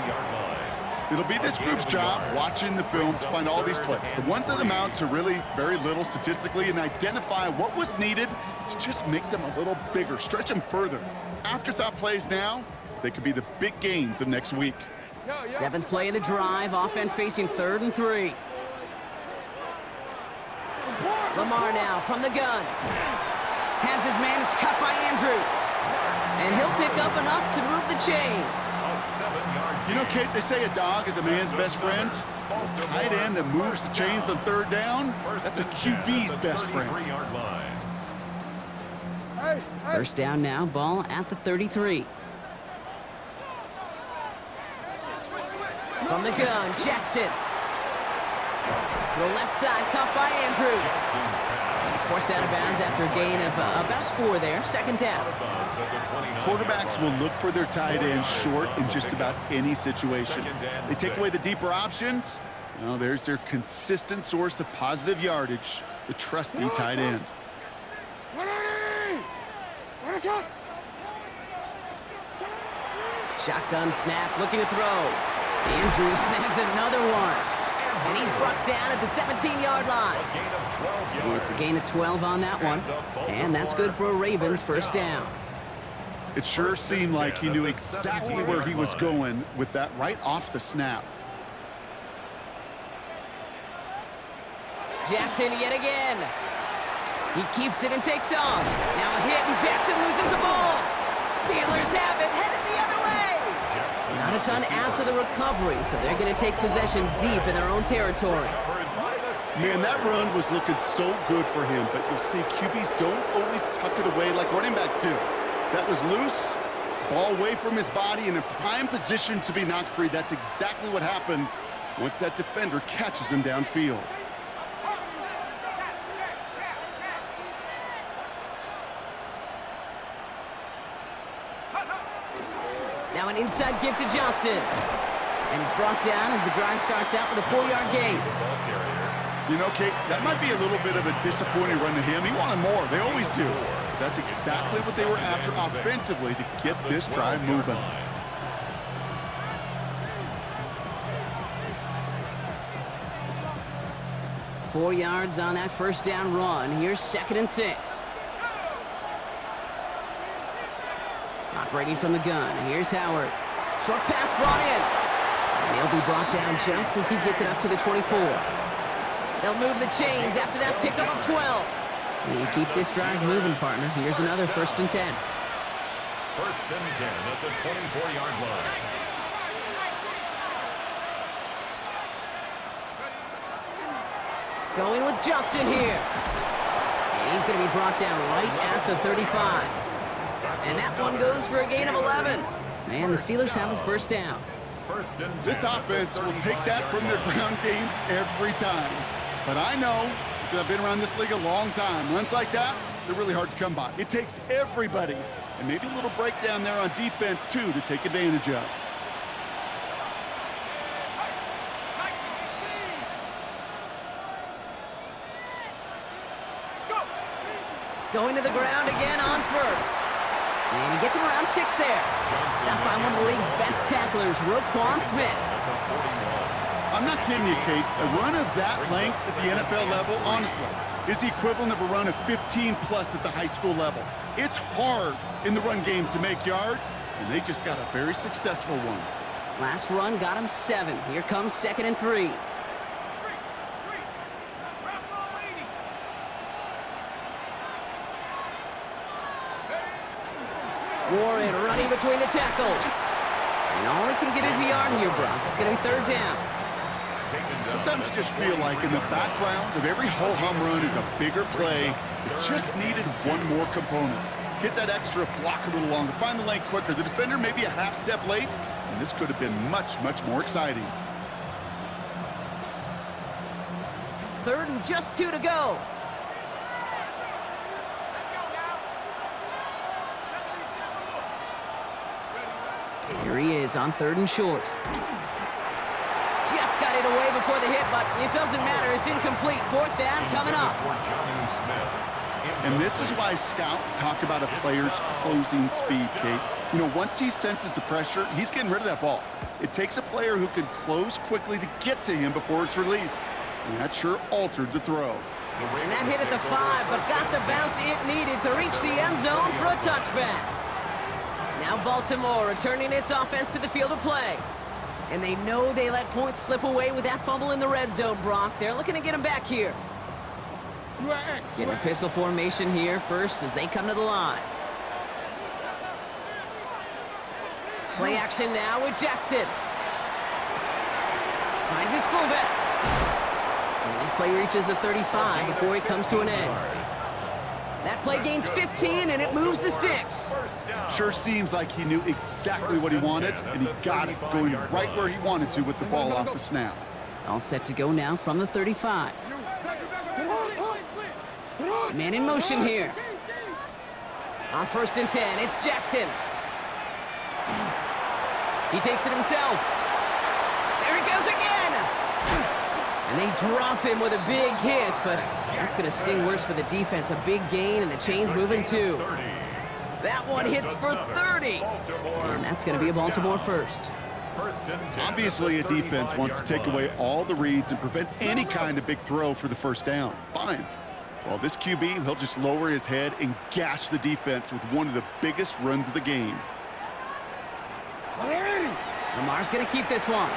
It'll be this group's job watching the film to find all these plays. The ones that amount to really very little statistically and identify what was needed to just make them a little bigger, stretch them further. Afterthought plays now, they could be the big gains of next week. 7th play of the drive, offense facing 3rd and 3. Lamar now from the gun. Has his man, it's cut by Andrews. And he'll pick up enough to move the chains. You know, Kate, they say a dog is a man's best friend. A tight end that moves the chains on 3rd down, that's a QB's best friend. 1st down now, ball at the 33. From the gun, Jackson. To the left side, caught by Andrews. He's forced out of bounds after a gain of about 4 there, 2nd down. Quarterbacks will look for their tight end short in just about any situation. They take away the deeper options. Well, there's their consistent source of positive yardage, the trusty tight end. Shotgun snap, looking to throw. Andrews snags another one. And he's brought down at the 17-yard line. It's a gain of 12 on that one. And that's good for a Ravens 1st down. It sure seemed like he knew exactly where he was going with that right off the snap. Jackson yet again. He keeps it and takes off. Now a hit and Jackson loses the ball. Steelers have it, headed the other way. Not a ton after the recovery, so they're going to take possession deep in their own territory. Man, that run was looking so good for him, but you'll see QBs don't always tuck it away like running backs do. That was loose, ball away from his body and in prime position to be knocked free. That's exactly what happens once that defender catches him downfield. Now an inside give to Johnson. And he's brought down as the drive starts out with a 4-yard gain. You know, Kate, that might be a little bit of a disappointing run to him. He wanted more. They always do. That's exactly what they were after offensively to get this drive moving. Four yards on that 1st down run. Here's 2nd and 6. Operating from the gun. Here's Howard. Short pass brought in. And he'll be brought down just as he gets it up to the 24. They'll move the chains after that pickup of 12. You keep this drive moving, partner. Here's another 1st and 10. 1st and 10 at the 24-yard line. Going with Johnson here. And he's going to be brought down right at the 35. And that one goes for a gain of 11. And the Steelers have a 1st down. This offense will take that from their ground game every time. But I know, because I've been around this league a long time, runs like that, they're really hard to come by. It takes everybody, and maybe a little breakdown there on defense, too, to take advantage of. Going to the ground again on 1st. And he gets him around 6 there. Stopped by one of the league's best tacklers, Roquan Smith. I'm not kidding you, Kate. A run of that length at the NFL level, honestly, is the equivalent of a run of 15-plus at the high school level. It's hard in the run game to make yards, and they just got a very successful one. Last run got him 7. Here comes 2nd and 3. Warren running between the tackles. And all he can get is a yard here, Brock. It's going to be 3rd down. Sometimes you just feel like in the background of every ho-hum run is a bigger play. It just needed one more component. Get that extra block a little longer, find the lane quicker. The defender maybe a half step late, and this could have been much, much more exciting. 3rd and just 2 to go. Here he is on 3rd and short. Just got it away before the hit, but it doesn't matter. It's incomplete. 4th down coming up. And this is why scouts talk about a player's closing speed, Kate. You know, once he senses the pressure, he's getting rid of that ball. It takes a player who can close quickly to get to him before it's released. And that sure altered the throw. And that hit at the 5, but got the bounce it needed to reach the end zone for a touchback. Now Baltimore returning its offense to the field of play. And they know they let points slip away with that fumble in the red zone, Brock. They're looking to get him back here. Getting a pistol formation here first as they come to the line. Play action now with Jackson. Finds his fullback. And this play reaches the 35 before it comes to an end. That play gains 15, and it moves the sticks. Sure seems like he knew exactly what he wanted, and he got it going right where he wanted to with the ball off the snap. All set to go now from the 35. Man in motion here. On 1st and 10, it's Jackson. He takes it himself. There he goes again. And they drop him with a big hit, but that's going to sting worse for the defense. A big gain, and the chain's moving too. That one hits for 30. And that's going to be a Baltimore first. Obviously, a defense wants to take away all the reads and prevent any kind of big throw for the 1st down. Fine. Well, this QB, he'll just lower his head and gash the defense with one of the biggest runs of the game. Lamar's going to keep this one.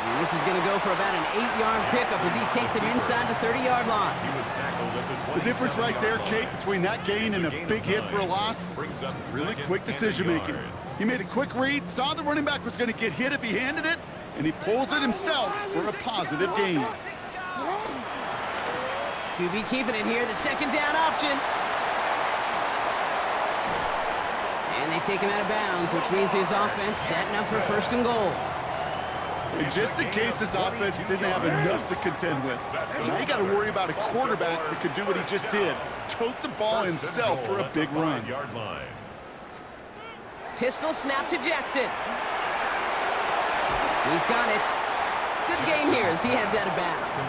And this is going to go for about an 8-yard pickup as he takes him inside the 30-yard line. The difference right there, Kate, between that gain and a big hit for a loss, really quick decision-making. He made a quick read, saw the running back was going to get hit if he handed it, and he pulls it himself for a positive gain. QB keeping it here, the 2nd down option. And they take him out of bounds, which means his offense setting up for 1st and goal. And just in case this offense didn't have enough to contend with, so now you got to worry about a quarterback that could do what he just did, tote the ball himself for a big run. Pistol snap to Jackson. He's got it. Good gain here as he heads out of bounds.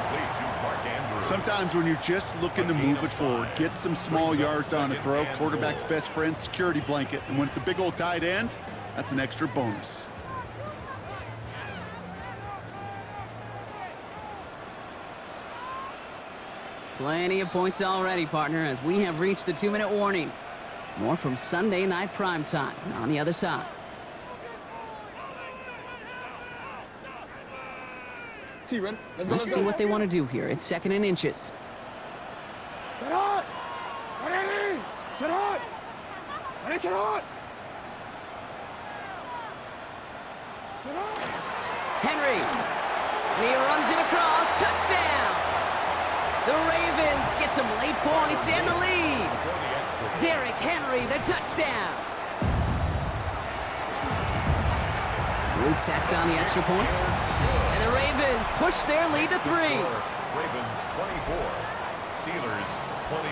Sometimes when you're just looking to move it forward, get some small yards on a throw, quarterback's best friend, security blanket. And when it's a big old tight end, that's an extra bonus. Plenty of points already, partner, as we have reached the 2-minute warning. More from Sunday Night Primetime on the other side. Let's see what they want to do here. It's 2nd and inches. Henry. And he runs it across. Touchdown! The Ravens get some late points and the lead. Derrick Henry, the touchdown. Luke tacks on the extra point. And the Ravens push their lead to 3. Ravens 24, Steelers 21.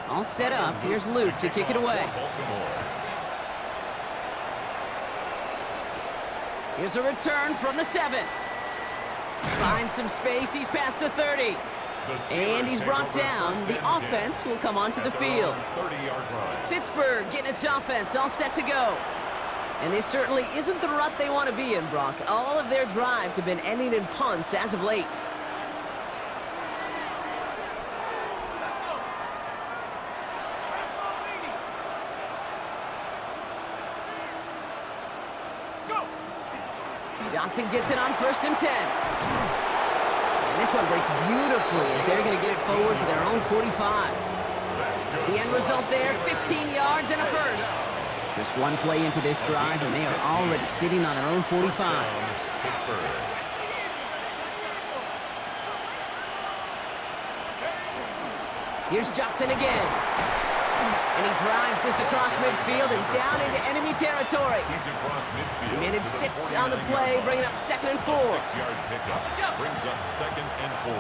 All set up. Here's Luke to kick it away. Here's a return from the 7. Finds some space. He's past the 30. And he's brought down. The offense will come onto the field. Pittsburgh getting its offense all set to go. And this certainly isn't the rut they want to be in, Brock. All of their drives have been ending in punts as of late. Johnson gets it on 1st and 10. And this one breaks beautifully as they're going to get it forward to their own 45. The end result there, 15 yards and a first. Just one play into this drive, and they are already sitting on their own 45. Here's Johnson again. And he drives this across midfield and down into enemy territory. He's across midfield. Minute 6 on the play, bringing up 2nd and 4. 6-yard pickup brings up 2nd and 4.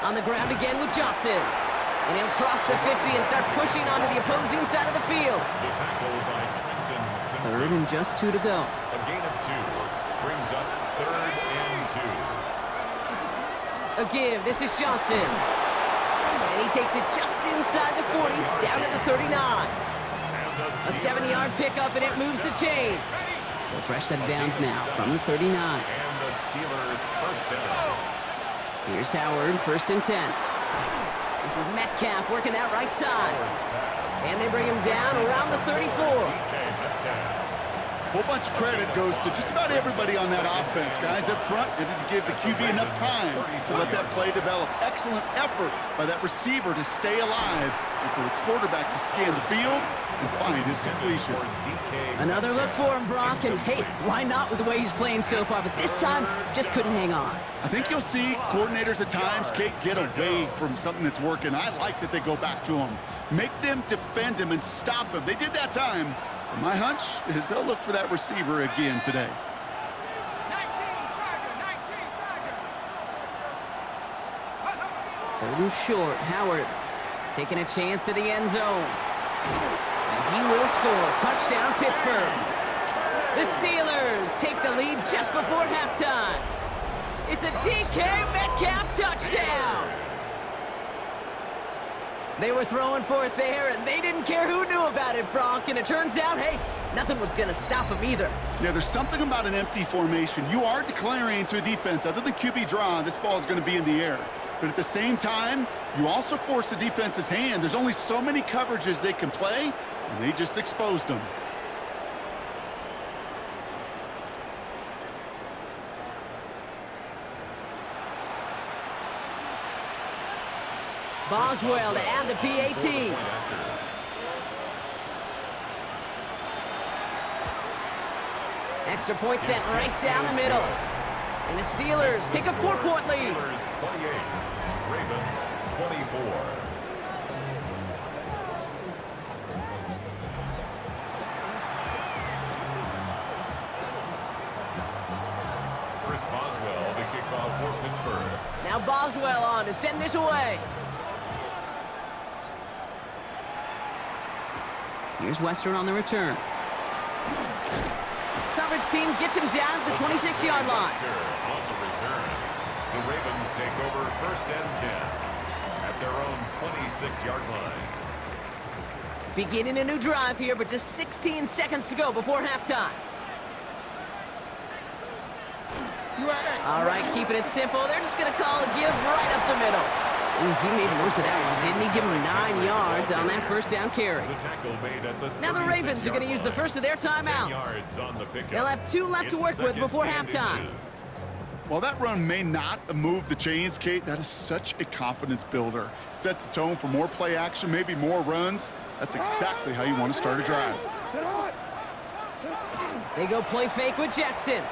On the ground again with Johnson. And he'll cross the 50 and start pushing onto the opposing side of the field. The tackle by Trenton Simpson. 3rd and just 2 to go. A gain of 2 brings up 3rd and 2. A give. This is Johnson. And he takes it just inside the 40, down at the 39. A 7-yard pickup, and it moves the chains. So fresh set of downs now from the 39. And the Steelers first down. Here's Howard, 1st and 10. This is Metcalf working that right side. And they bring him down around the 34. A whole bunch of credit goes to just about everybody on that offense. Guys up front, they didn't give the QB enough time to let that play develop. Excellent effort by that receiver to stay alive and for the quarterback to scan the field and find his completion. Another look for him, Brock, and hey, why not with the way he's playing so far? But this time, just couldn't hang on. I think you'll see coordinators at times, Kate, get away from something that's working. I like that they go back to him. Make them defend him and stop him. They did that time. And my hunch is they'll look for that receiver again today. 19 Charger, 19 Charger. 3rd and short, Howard taking a chance to the end zone. And he will score. Touchdown, Pittsburgh. The Steelers take the lead just before halftime. It's a DK Metcalf touchdown. They were throwing for it there, and they didn't care who knew about it, Bronk. And it turns out, hey, nothing was going to stop them either. Yeah, there's something about an empty formation. You are declaring to a defense, other than QB draw, this ball is going to be in the air. But at the same time, you also force the defense's hand. There's only so many coverages they can play, and they just exposed them. Boswell to add the PAT. Extra point sent right down the middle. And the Steelers take a 4-point lead. Steelers 28, Ravens 24. Chris Boswell, the kickoff for Pittsburgh. Now Boswell on to send this away. Here's Western on the return. Coverage team gets him down at the 26-yard line. On the return, the Ravens take over 1st and 10 at their own 26-yard line. Beginning a new drive here, but just 16 seconds to go before halftime. All right, keeping it simple. They're just going to call a give right up the middle. Ooh, he made the most of that one, didn't he? Give him 9 yards on that 1st down carry. The tackle made at the Now the Ravens are going to use the first of their 10 timeouts. yards on the pickup. They'll have 2 left to It's work with 2nd before and halftime. inches. While that run may not move the chains, Kate, that is such a confidence builder. Sets the tone for more play action, maybe more runs. That's exactly how you want to start a drive. They go play fake with Jackson.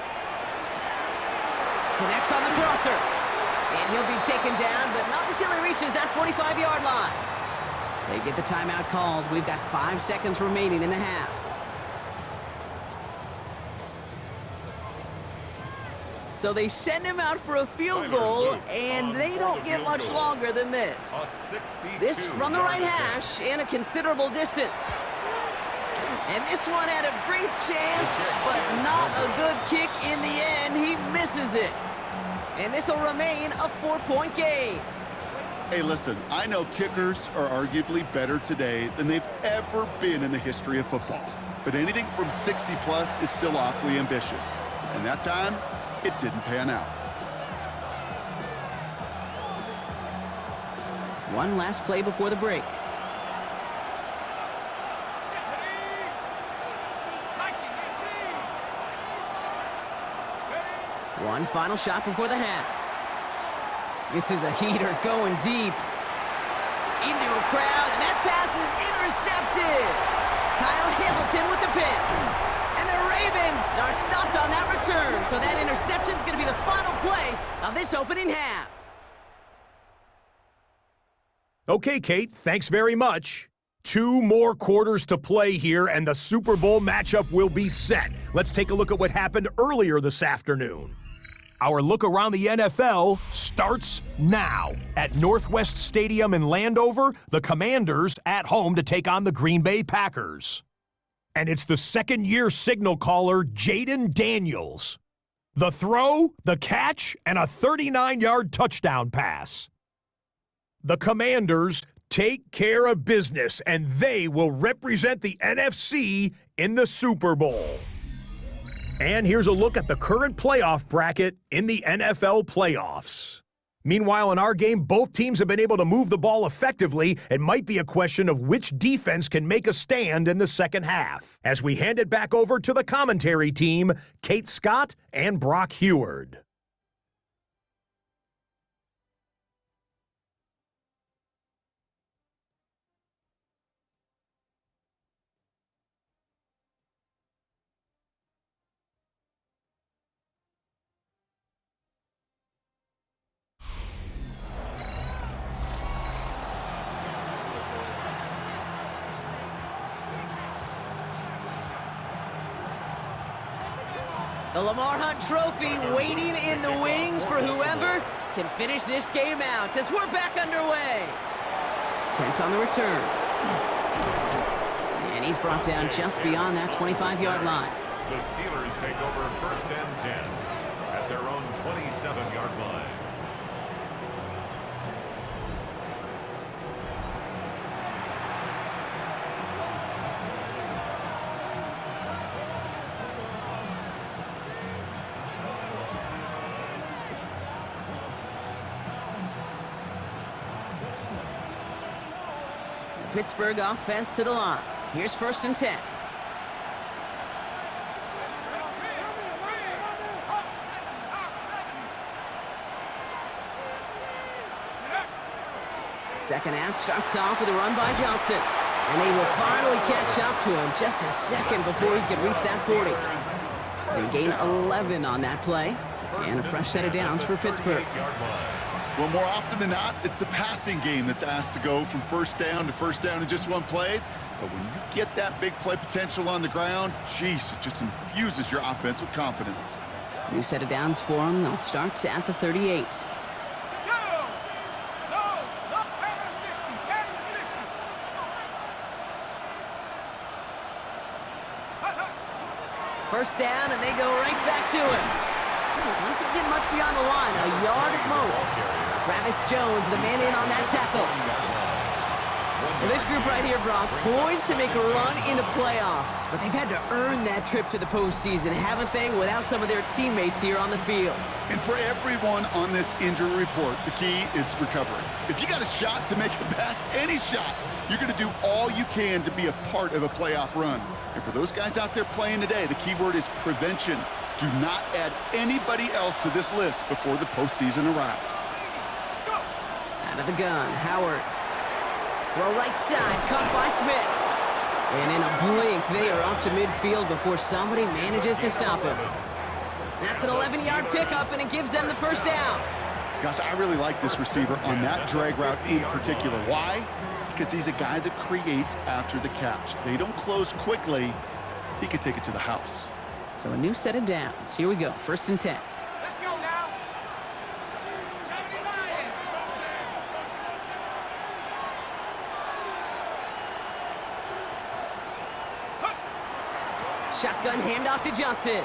Connects on the crosser. And he'll be taken down, but not until he reaches that 45-yard line. They get the timeout called. We've got 5 seconds remaining in the half. So they send him out for a field goal, and they don't get much longer than this. This from the right hash and a considerable distance. And this one had a brief chance, but not a good kick in the end. He misses it. And this will remain a 4-point game. Hey, listen, I know kickers are arguably better today than they've ever been in the history of football. But anything from 60-plus is still awfully ambitious. And that time, it didn't pan out. One last play before the break. One final shot before the half. This is a heater going deep. Into a crowd, and that pass is intercepted. Kyle Hamilton with the pick. And the Ravens are stopped on that return, so that interception's going to be the final play of this opening half. Okay, Kate, thanks very much. 2 more quarters to play here, and the Super Bowl matchup will be set. Let's take a look at what happened earlier this afternoon. Our look around the NFL starts now. At Northwest Stadium in Landover, the Commanders at home to take on the Green Bay Packers. And it's the second-year signal caller, Jaden Daniels. The throw, the catch, and a 39-yard touchdown pass. The Commanders take care of business, and they will represent the NFC in the Super Bowl. And here's a look at the current playoff bracket in the NFL playoffs. Meanwhile, in our game, both teams have been able to move the ball effectively. It might be a question of which defense can make a stand in the second half. As we hand it back over to the commentary team, Kate Scott and Brock Heward. The Lamar Hunt Trophy waiting in the wings for whoever can finish this game out as we're back underway. Kent on the return. And he's brought down just beyond that 25-yard line. The Steelers take over 1st and 10 at their own 27-yard line. Pittsburgh offense to the line. Here's 1st and 10. Second half starts off with a run by Johnson. And they will finally catch up to him just a second before he can reach that 40. They gain 11 on that play. And a fresh set of downs for Pittsburgh. Well, more often than not, it's the passing game that's asked to go from first down in just one play. But when you get that big play potential on the ground, geez, it just infuses your offense with confidence. New set of downs for them. They'll start at the 38. First down, and they go right back to him. Doesn't get much beyond the line, a yard at most. Travis Jones, the man in on that tackle. Well, this group right here, Brock, poised to make a run in the playoffs, but they've had to earn that trip to the postseason, haven't they, without some of their teammates here on the field. And for everyone on this injury report, the key is recovery. If you got a shot to make it back, any shot, you're going to do all you can to be a part of a playoff run. And for those guys out there playing today, the key word is prevention. Do not add anybody else to this list before the postseason arrives. Out of the gun, Howard. Throw right side, caught by Smith. And in a blink, they are up to midfield before somebody manages to stop him. That's an 11-yard pickup, and it gives them the first down. Gosh, I really like this receiver on that drag route in particular. Why? Because he's a guy that creates after the catch. They don't close quickly. He could take it to the house. So a new set of downs. Here we go, 1st and 10. Let's go now. 79. Shotgun handoff to Johnson.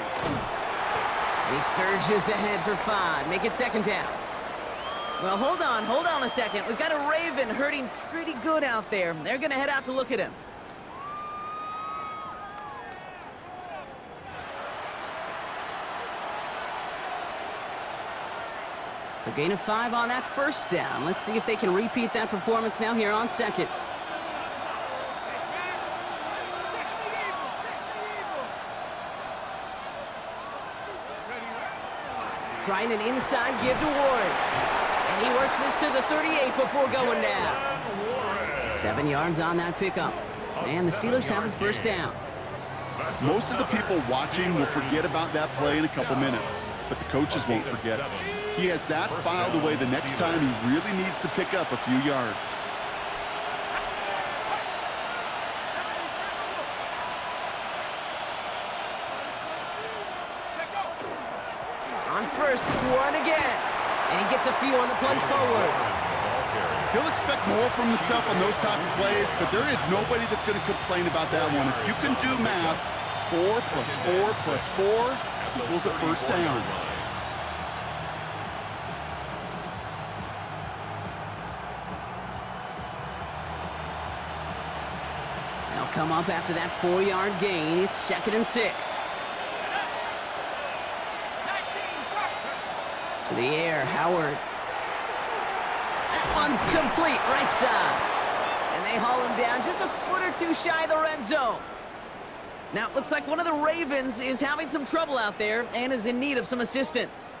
He surges ahead for 5. Make it 2nd down. Well, hold on a second. We've got a Raven hurting pretty good out there. They're going to head out to look at him. So gain of 5 on that first down. Let's see if they can repeat that performance now here on second. Trying an inside give to Warren. And he works this to the 38 before going down. 7 yards on that pickup. And the Steelers have a first down. Most of the people watching will forget about that play in a couple minutes, but the coaches won't forget. He has that filed away the next time he really needs to pick up a few yards. On first, it's Warren again. And he gets a few on the plunge forward. He'll expect more from himself on those type of plays, but there is nobody that's going to complain about that one. If you can do math, 4 plus 4 plus 4 equals a first down. They'll come up after that 4-yard gain. It's 2nd and 6. To the air, Howard. That one's complete, right side. And they haul him down just a foot or two shy of the red zone. Now, it looks like one of the Ravens is having some trouble out there and is in need of some assistance.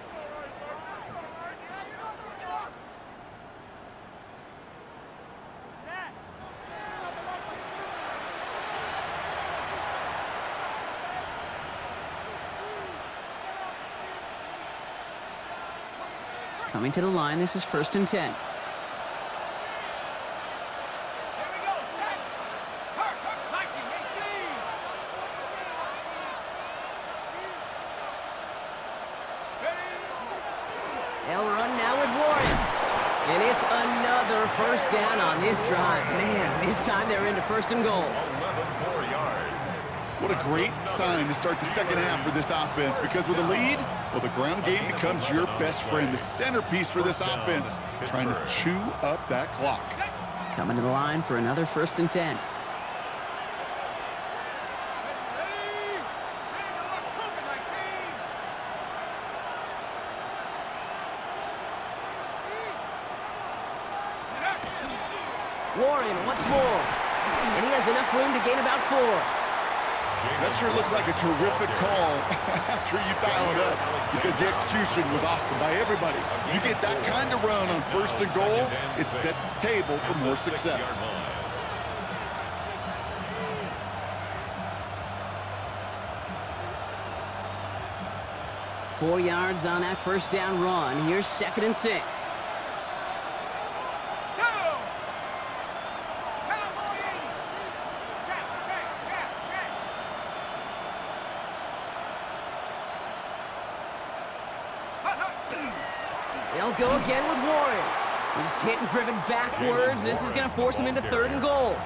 Coming to the line, this is 1st and 10. They'll run now with Warren. And it's another first down on this drive. Man, this time they're into 1st and goal. 11 more yards. What a great sign to start the second half for this offense, because with a lead, well, the ground game becomes your best friend, the centerpiece for this offense, trying to chew up that clock. Coming to the line for another 1st and 10. Warren once more. And he has enough room to gain about 4. That sure looks like a terrific call after you dial it up, because the execution was awesome by everybody. You get that kind of run on 1st and goal, it sets the table for more success. Four yards on that first down run. Here's 2nd and 6. They'll go again with Warren. He's hit and driven backwards. This is going to force him into 3rd and goal.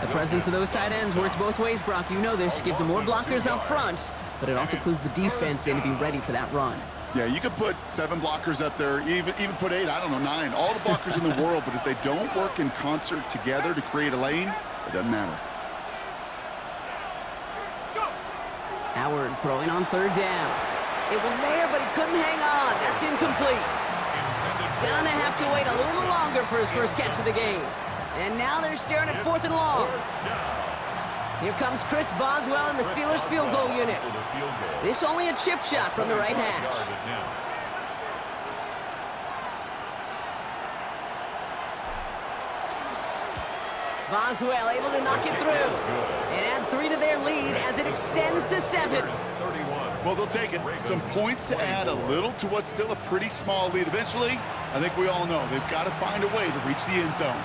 The presence of those tight ends works both ways, Brock. You know this. Gives them more blockers up front, but it also clues the defense in to be ready for that run. Yeah, you could put 7 blockers up there, even put 8, I don't know, 9. All the blockers in the world, but if they don't work in concert together to create a lane, it doesn't matter. Howard throwing on 3rd down. It was there, but he couldn't hang on. That's incomplete. Gonna have to wait a little longer for his first catch of the game. And now they're staring at 4th and long. Here comes Chris Boswell and the Steelers field goal unit. This only a chip shot from the right hash. Boswell able to knock it through and add 3 to their lead as it extends to 7. Well, they'll take it. Some points to add a little to what's still a pretty small lead. Eventually, I think we all know they've got to find a way to reach the end zone.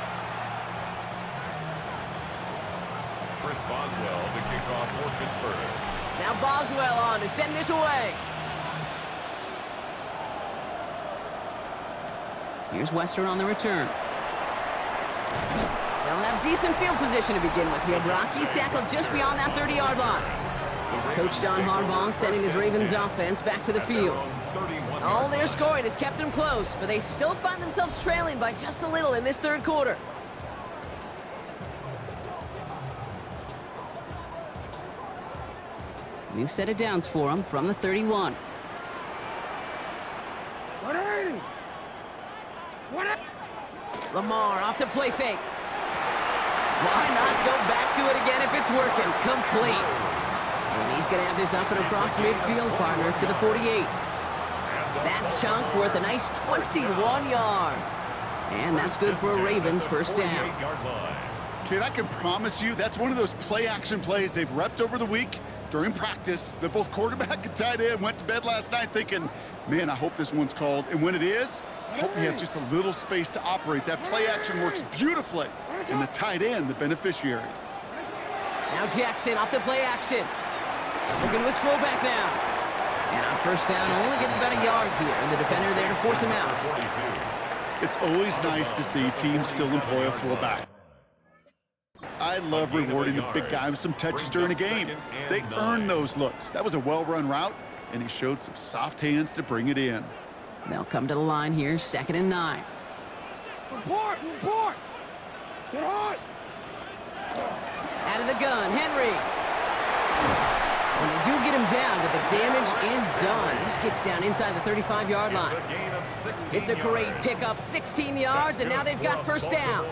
Chris Boswell to kick off for Pittsburgh. Now Boswell on to send this away. Here's Wester on the return. They'll have decent field position to begin with here. Brock, tackled just beyond that 30-yard line. Coach John Harbaugh sending his Ravens offense back to the field. All their scoring has kept them close, but they still find themselves trailing by just a little in this 3rd quarter. New set of downs for them from the 31. 180. Lamar off to play fake. Why not go back to it again if it's working? Complete. And he's going to have this up and across midfield, partner, to the 48. That chunk worth a nice 21 yards. And that's good for a Ravens first down. Kid, I can promise you that's one of those play-action plays they've repped over the week during practice that both quarterback and tight end went to bed last night thinking, man, I hope this one's called. And when it is, I hope you have just a little space to operate. That play-action works beautifully. And the tight end, the beneficiary. Now Jackson off the play action. Looking to his fullback now. And on first down, only gets about a yard here. And the defender there to force him out. It's always nice to see teams still employ a fullback. I love rewarding the big guy with some touches during a game. They earn those looks. That was a well-run route, and he showed some soft hands to bring it in. They'll come to the line here, 2nd and 9. Report! Get on! Out of the gun, Henry. And they do get him down, but the damage is done. This gets down inside the 35-yard line. It's a great pickup, 16 yards, and now they've got first down.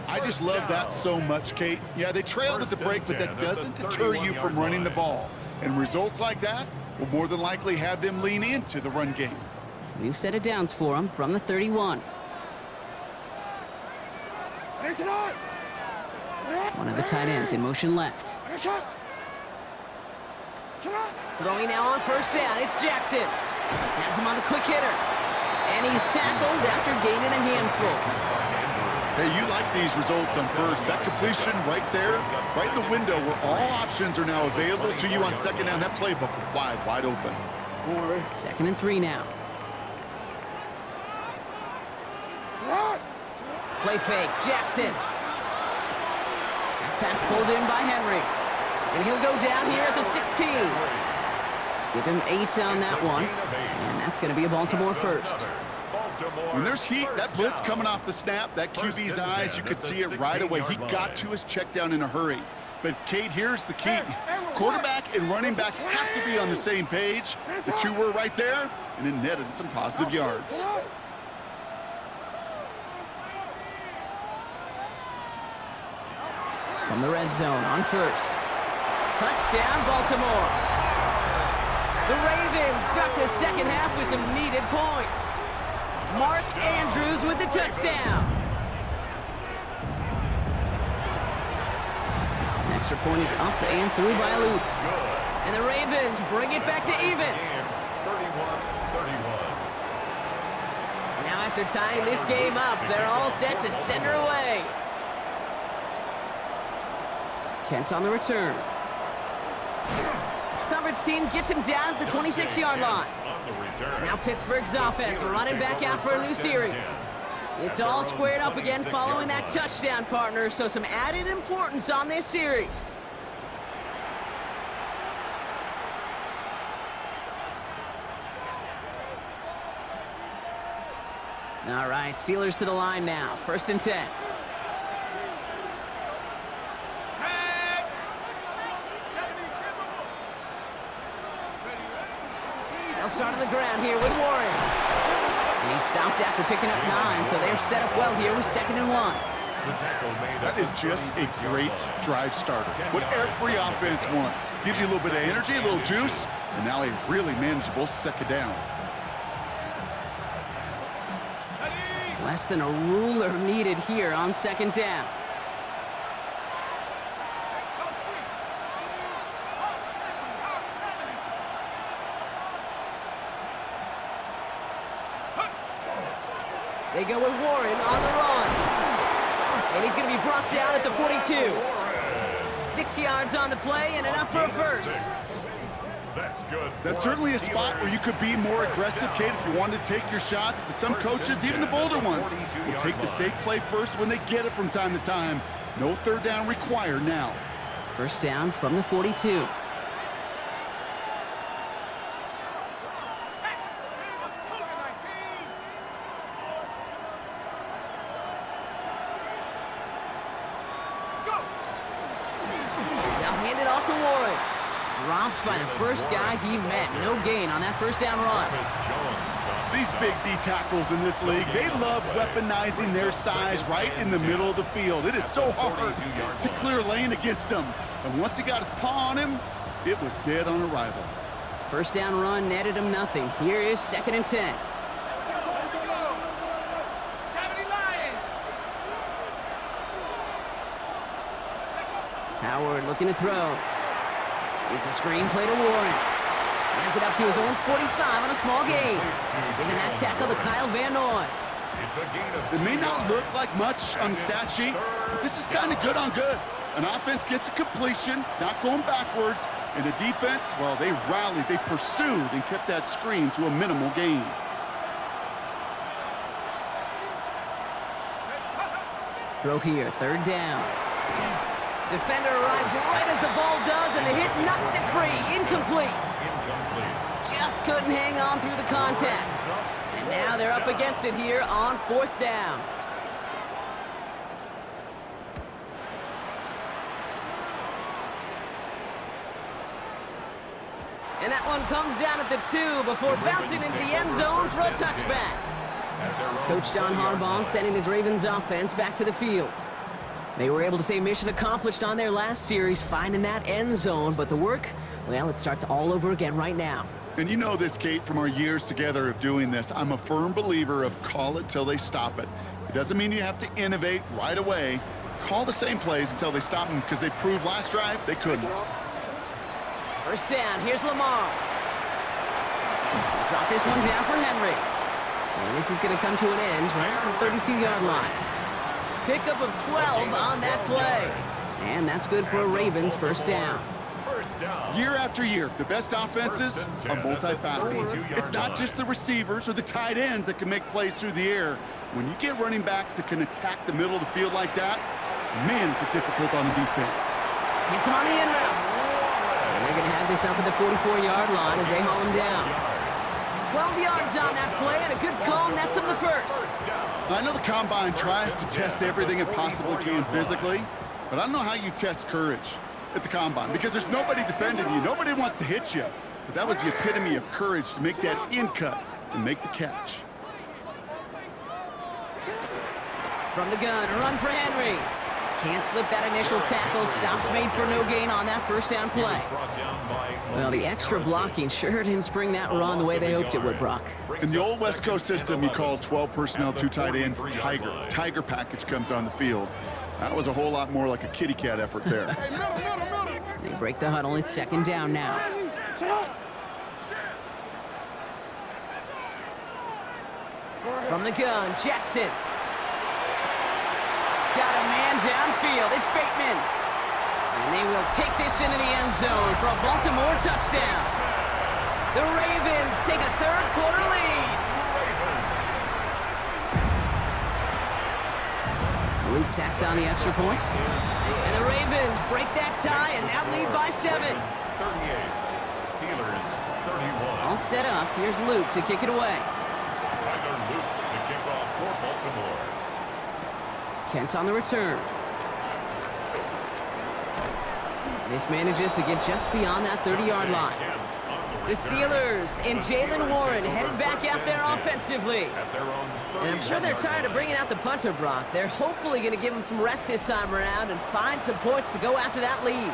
I just love that so much, Kate. Yeah, they trailed at the break, but that doesn't deter you from running the ball. And results like that will more than likely have them lean into the run game. We've set it downs for them from the 31. One of the tight ends in motion left. Throwing now on first down, it's Jackson. Has him on the quick hitter. And he's tackled after gaining a handful. Hey, you like these results on first. That completion right there, right in the window where all options are now available to you on second down. That playbook wide open. 2nd and 3 now. Play fake, Jackson. That pass pulled in by Henry. And he'll go down here at the 16. Give him 8 on that one. And that's going to be a Baltimore first. When there's heat, that blitz coming off the snap, that QB's eyes, you could see it right away. He got to his check down in a hurry. But, Kate, here's the key. Quarterback and running back have to be on the same page. The two were right there, and it netted some positive yards. From the red zone on first. Touchdown, Baltimore. The Ravens start the second half with some needed points. Mark Andrews with the touchdown. An extra point is up and through by a loop. And the Ravens bring it back to even. 31-31. Now after tying this game up, they're all set to send her away. Kent on the return. Coverage team gets him down at the 26-yard line. Now Pittsburgh's offense running back out for a new series. It's all squared up again following that touchdown, partner, so some added importance on this series. All right, Steelers to the line now. 1st and 10. They'll start on the ground here with Warren. And he stopped after picking up 9, so they're set up well here with 2nd and 1. That is just a great drive starter. What every offense wants. Gives you a little bit of energy, a little juice, and now a really manageable second down. Less than a ruler needed here on 2nd down. They go with Warren on the run. And he's going to be brought down at the 42. 6 yards on the play and enough for a first. That's good. That's certainly a spot where you could be more aggressive, Kate, if you wanted to take your shots. But some coaches, even the bolder ones, will take the safe play first when they get it from time to time. No 3rd down required now. First down from the 42. Dropped by the first guy he met. No gain on that first down run. These big D tackles in this league, they love weaponizing their size right in the middle of the field. It is so hard to clear lane against them. And once he got his paw on him, it was dead on arrival. First down run netted him nothing. Here is 2nd and 10. 70 Lions. Howard looking to throw. It's a screen play to Warren. Has it up to his own 45 on a small gain. Giving that tackle to Kyle Van Noy. It may not look like much on the stat sheet, but this is kind of good on good. An offense gets a completion, not going backwards, and the defense, well, they rallied, they pursued, and kept that screen to a minimal gain. Throw here, 3rd down. Defender arrives right as the ball does, and the hit knocks it free. Incomplete. Just couldn't hang on through the contact. And now they're up against it here on 4th down. And that one comes down at the 2 before bouncing into the end zone for a touchback. Coach John Harbaugh sending his Ravens offense back to the field. They were able to say mission accomplished on their last series, finding that end zone, but the work, well, it starts all over again right now. And you know this, Kate, from our years together of doing this. I'm a firm believer of call it till they stop it. It doesn't mean you have to innovate right away. Call the same plays until they stop them, because they proved last drive they couldn't. First down, here's Lamar. Drop this one down for Henry. And this is going to come to an end right on the 32-yard line. Pickup of 12 on that play. And that's good for a Ravens first down. Year after year, the best offenses are multifaceted. It's not just the receivers or the tight ends that can make plays through the air. When you get running backs that can attack the middle of the field like that, man, is it difficult on the defense. Gets him on the in route. And they're going to have this up at the 44-yard line as they haul him down. 12 yards on that play, and a good call nets him the first. I know the Combine tries to test everything it possibly can physically, but I don't know how you test courage at the Combine, because there's nobody defending you. Nobody wants to hit you. But that was the epitome of courage to make that in cut and make the catch. From the gun, run for Henry. Can't slip that initial tackle. Stops made for no gain on that first down play. Well, the extra blocking sure didn't spring that run the way they hoped it would, Brock. In the old West Coast system, you call 12 personnel, 2 tight ends, Tiger. Tiger package comes on the field. That was a whole lot more like a kitty cat effort there. They break the huddle. It's 2nd down now. From the gun, Jackson. Got a man downfield. It's Bateman. And they will take this into the end zone for a Baltimore touchdown. The Ravens take a 3rd quarter lead. Luke tacks on the extra point. And the Ravens break that tie and now lead by 7. 38. Steelers 31. All set up. Here's Luke to kick it away. Tyler Luke to kick off for Baltimore. Kent on the return. This manages to get just beyond that 30-yard line. The Steelers and Jalen Warren headed back out there offensively. And I'm sure they're tired of bringing out the punter, Brock. They're hopefully going to give him some rest this time around and find some points to go after that lead.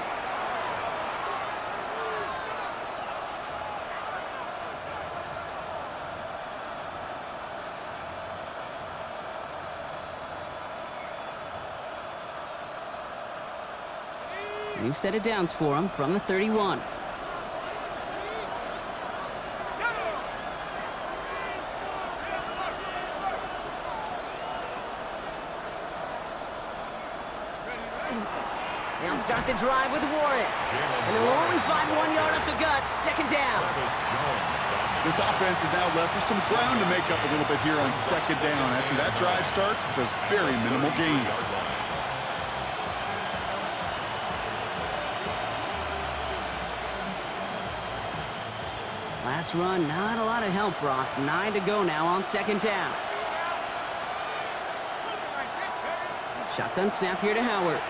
New set of downs for him from the 31. They'll start the drive with Warren. And he'll only find 1 yard up the gut. 2nd down. This offense is now left with some ground to make up a little bit here on 2nd down after that drive starts with a very minimal gain. Last run, not a lot of help, Brock. 9 to go now on 2nd down. Shotgun snap here to Howard.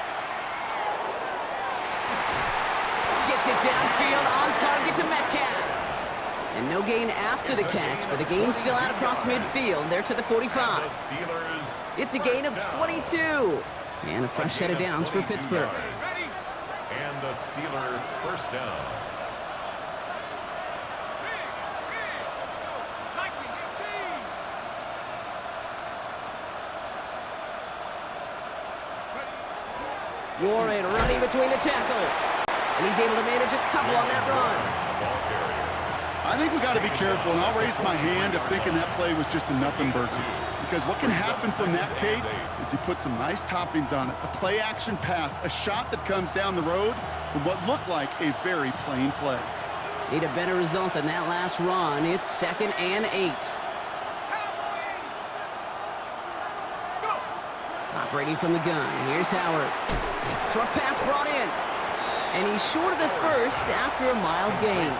Gets it downfield on target to Metcalf. And no gain after the catch, but the gain's still out across midfield. They're to the 45. It's a gain of 22. And a fresh set of downs for Pittsburgh. And the Steeler first down. Warren running between the tackles. And he's able to manage a couple on that run. I think we got to be careful, and I'll raise my hand of thinking that play was just a nothing burger. Because what can happen from that, Kate, is he put some nice toppings on it. A play-action pass, a shot that comes down the road from what looked like a very plain play. Need a better result than that last run. It's 2nd and 8. Operating from the gun. Here's Howard. Short pass brought in. And he's short of the first after a mild gain.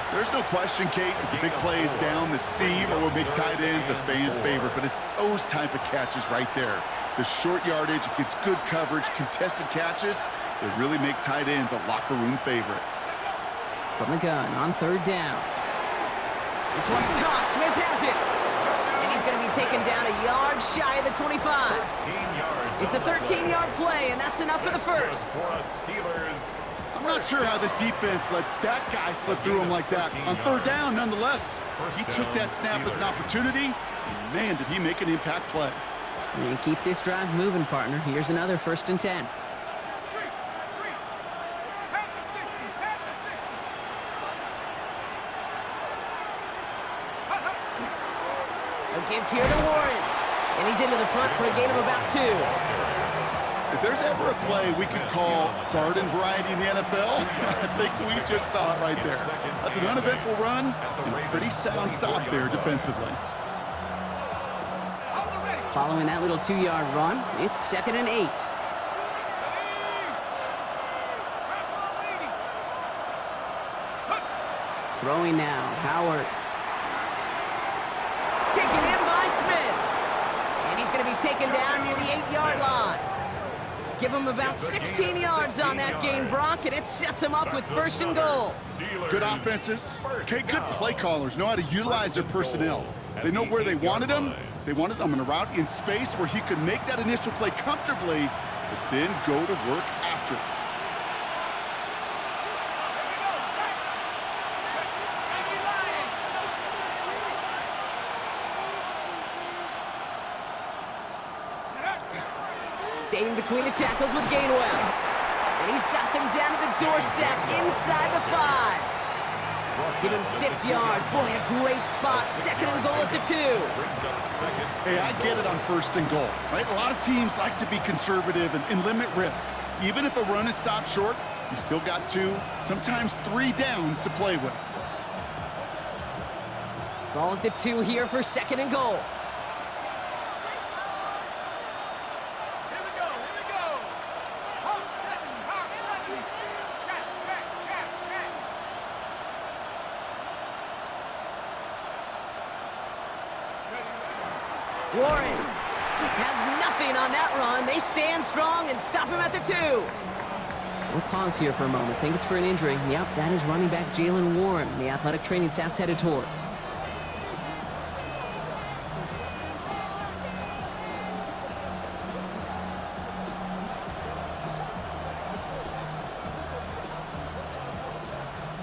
There's no question, Kate, that the big plays down the seam or big tight ends a fan favorite, but it's those type of catches right there. The short yardage, it gets good coverage, contested catches that really make tight ends a locker room favorite. From the gun on 3rd down. This one's caught. Smith has it. And he's going to be taken down a yard shy of the 25. It's a 13-yard play, and that's enough for the first. I'm not sure how this defense let that guy slip through him like that. On 3rd down, nonetheless, he took that snap as an opportunity. And man, did he make an impact play. And keep this drive moving, partner. Here's another 1st and 10. A give here to Warren. And he's into the front for a gain of about 2. If there's ever a play we could call garden variety in the NFL, I think we just saw it right there. That's an uneventful run and a pretty sound stop there defensively. Following that little 2-yard run, it's 2nd and 8. Throwing now, Howard. Taken in by Smith. And he's going to be taken down near the 8-yard line. Give him about 16 yards on that gain, Brock, and it sets him up with 1st and goal. Good offenses. Okay, good play callers know how to utilize their personnel. They know where they wanted him. They wanted him in a route in space where he could make that initial play comfortably, but then go to work after. Staying between the tackles with Gainwell. And he's got them down to the doorstep inside the 5. Give him 6 yards. Boy, a great spot. 2nd and goal at the 2. Hey, I get it on 1st and goal, right? A lot of teams like to be conservative and limit risk. Even if a run is stopped short, you still got 2, sometimes 3 downs to play with. Ball at the 2 here for 2nd and goal. Warren has nothing on that run. They stand strong and stop him at the 2. We'll pause here for a moment. Think it's for an injury. Yep, that is running back Jalen Warren, the athletic training staff's headed towards.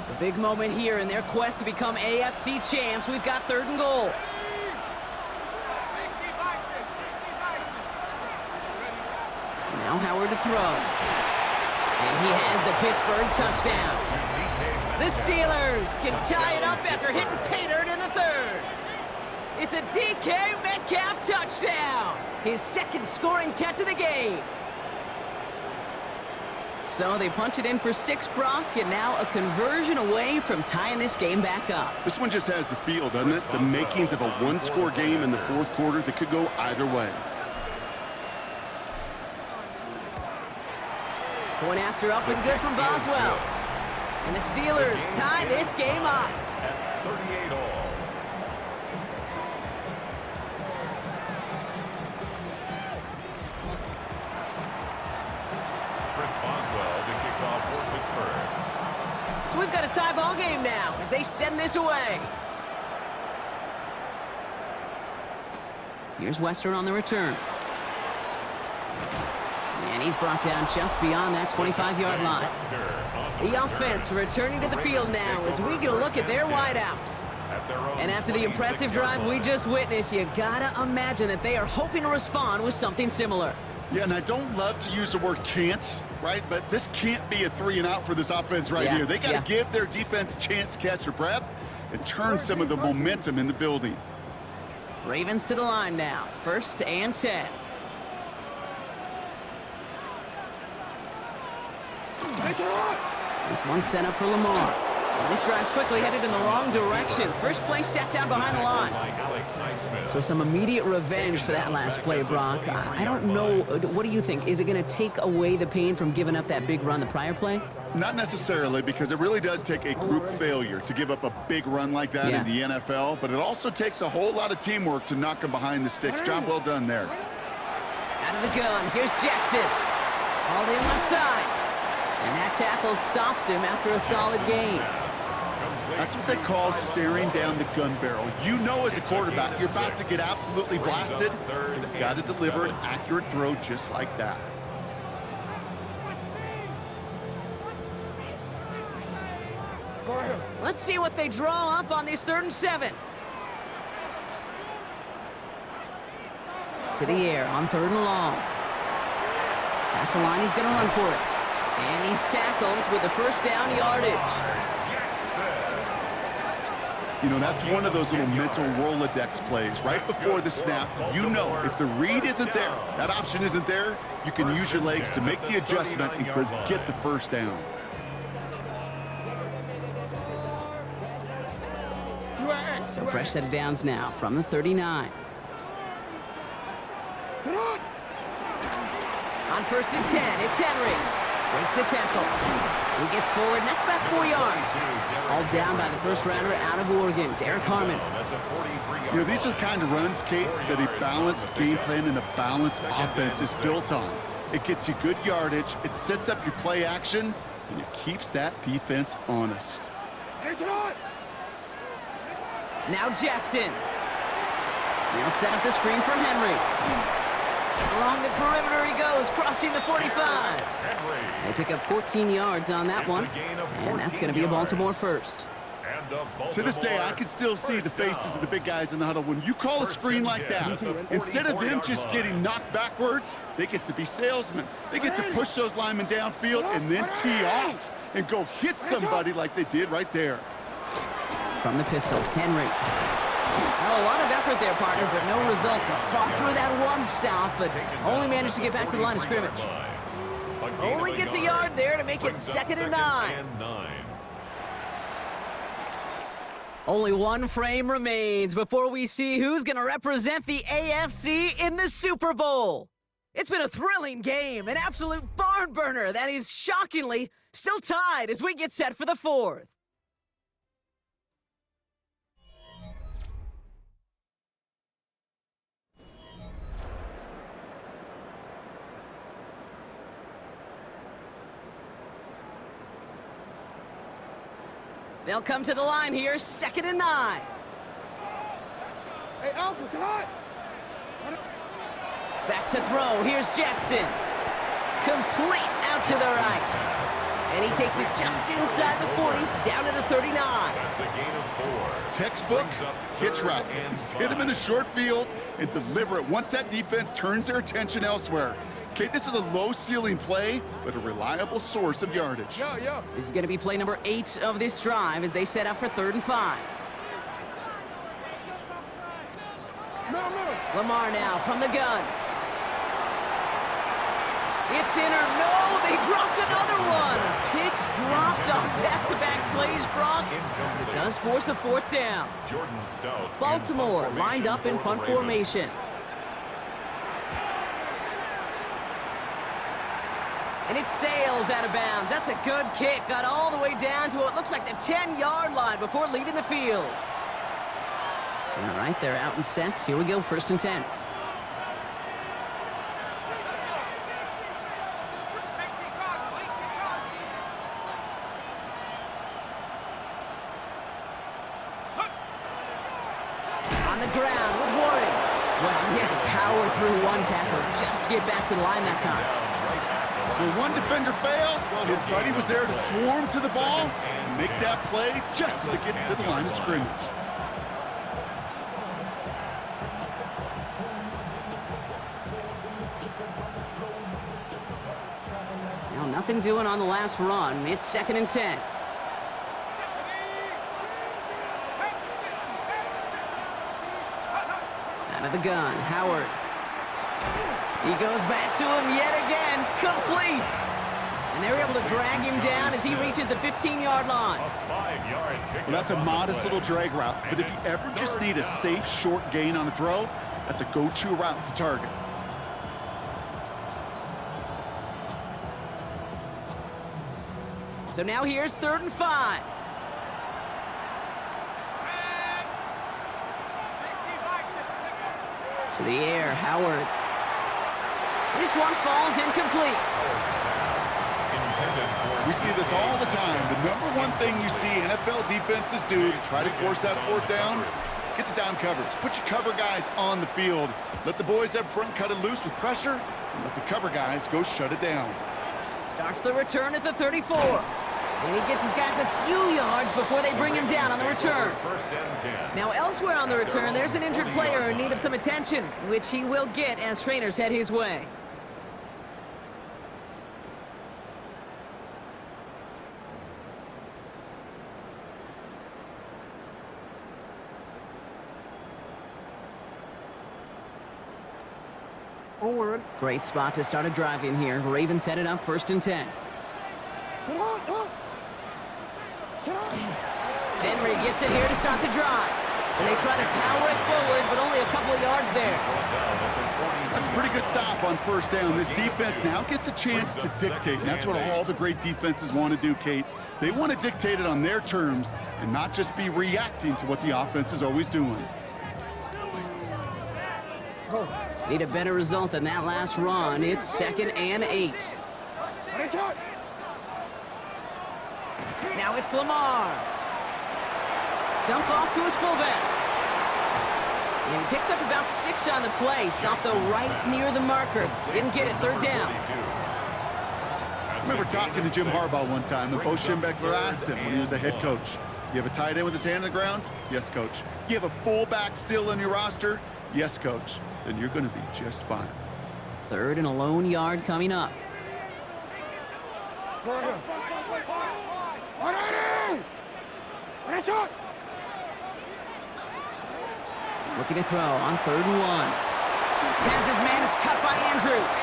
The big moment here in their quest to become AFC champs. We've got 3rd and goal. Now Howard to throw. And he has the Pittsburgh touchdown. The Steelers can tie it up after hitting pay dirt in the 3rd. It's a DK Metcalf touchdown. His 2nd scoring catch of the game. So they punch it in for 6, Brock, and now a conversion away from tying this game back up. This one just has the feel, doesn't it? The makings of a 1-score game in the 4th quarter that could go either way. Point after up and good from Boswell. And the Steelers tie this game up. At 38 all. Chris Boswell to kick off for Pittsburgh. So we've got a tie ball game now as they send this away. Here's Wester on the return. And he's brought down just beyond that 25-yard line. The offense returning to the field now as we get a look at their wideouts. And after the impressive drive we just witnessed, you gotta imagine that they are hoping to respond with something similar. Yeah, and I don't love to use the word can't, right? But this can't be a 3-and-out for this offense right here. They got to give their defense a chance to catch their breath and turn some of the momentum in the building. Ravens to the line now. 1st and 10. This one set up for Lamar. This drive's quickly headed in the wrong direction. First play set down behind the line. So some immediate revenge for that last play, Brock. I don't know. What do you think? Is it going to take away the pain from giving up that big run the prior play? Not necessarily, because it really does take a group failure to give up a big run like that in the NFL, but it also takes a whole lot of teamwork to knock them behind the sticks. Job well done there. Out of the gun, here's Jackson. All in left side. And that tackle stops him after a solid gain. That's what they call staring down the gun barrel. You know as a quarterback, you're about to get absolutely blasted. You've got to deliver an accurate throw just like that. Let's see what they draw up on this 3rd and 7. To the air on 3rd and long. Past the line, he's going to run for it. And he's tackled with the first down yardage. You know, that's one of those little mental Rolodex plays. Right before the snap, you know if the read isn't there, that option isn't there, you can use your legs to make the adjustment and go get the first down. So fresh set of downs now from the 39. On 1st and 10, it's Henry. Breaks the tackle. He gets forward, and that's about 4 yards. All down by the first rounder out of Oregon, Derek Harmon. You know, these are the kind of runs, Kate, that a balanced game plan and a balanced offense is built on. It gets you good yardage, it sets up your play action, and it keeps that defense honest. Now Jackson. He'll set up the screen for Henry. Along the perimeter he goes, crossing the 45. They pick up 14 yards on that one, and that's going to be a Baltimore first. To this day, I can still see the faces of the big guys in the huddle. When you call a screen like that, instead of them just getting knocked backwards, they get to be salesmen. They get to push those linemen downfield and then tee off and go hit somebody like they did right there. From the pistol, Henry. Well, a lot of effort there, partner, but no results. He fought through that one stop, but only managed to get back to the line of scrimmage. Only gets a yard there to make it 2nd and 9. Only one frame remains before we see who's going to represent the AFC in the Super Bowl. It's been a thrilling game, an absolute barn burner that is shockingly still tied as we get set for the 4th. They'll come to the line here, 2nd and 9. Hey, Alpha, it's hot. Back to throw, here's Jackson. Complete out to the right. And he takes it just inside the 40, down to the 39. That's a gain of 4. Textbook hitch route. Just hit him in the short field and deliver it once that defense turns their attention elsewhere. Okay, this is a low-ceiling play, but a reliable source of yardage. This is going to be play number 8 of this drive as they set up for 3rd and 5. Lamar now from the gun. It's in or no, they dropped another one. Picks dropped on back-to-back plays, Brock. It does force a 4th down. Baltimore lined up in punt formation. And it sails out of bounds. That's a good kick. Got all the way down to what looks like the 10-yard line before leaving the field. All right, they're out and set. Here we go, 1st and 10. On the ground with Warren. Well, he had to power through one tackle just to get back to the line that time. When one defender failed, well, his buddy was there to swarm to the ball and make that play just as it gets to the line of scrimmage. Now, nothing doing on the last run. It's 2nd and 10. Out of the gun, Howard. He goes back to him yet again, complete. And they're able to drag him down as he reaches the 15-yard line. Well, that's a modest little drag route, but if you ever just need a safe, short gain on the throw, that's a go-to route to target. So now here's 3rd and 5. To the air, Howard. This one falls incomplete. We see this all the time. The number one thing you see NFL defenses do to try to force that 4th down, gets down coverage. Put your cover guys on the field. Let the boys up front cut it loose with pressure, and let the cover guys go shut it down. Starts the return at the 34. And he gets his guys a few yards before they bring him down on the return. Now elsewhere on the return, there's an injured player in need of some attention, which he will get as trainers head his way. Great spot to start a drive in here. Ravens set it up 1st and 10. Henry gets it here to start the drive. And they try to power it forward, but only a couple of yards there. That's a pretty good stop on 1st down. This defense now gets a chance to dictate, and that's what all the great defenses want to do, Kate. They want to dictate it on their terms and not just be reacting to what the offense is always doing. Need a better result than that last run. It's 2nd and 8. Now it's Lamar. Dump off to his fullback. And he picks up about 6 on the play. Stopped though right near the marker. Didn't get it, 3rd down. I remember talking to Jim Harbaugh one time, and Bo Schembechler asked him when he was a head coach, you have a tight end with his hand on the ground? Yes, coach. You have a fullback still on your roster? Yes, coach. Then you're going to be just fine. 3rd and a lone yard coming up. Looking to throw on 3rd and 1. Has his man, it's cut by Andrews.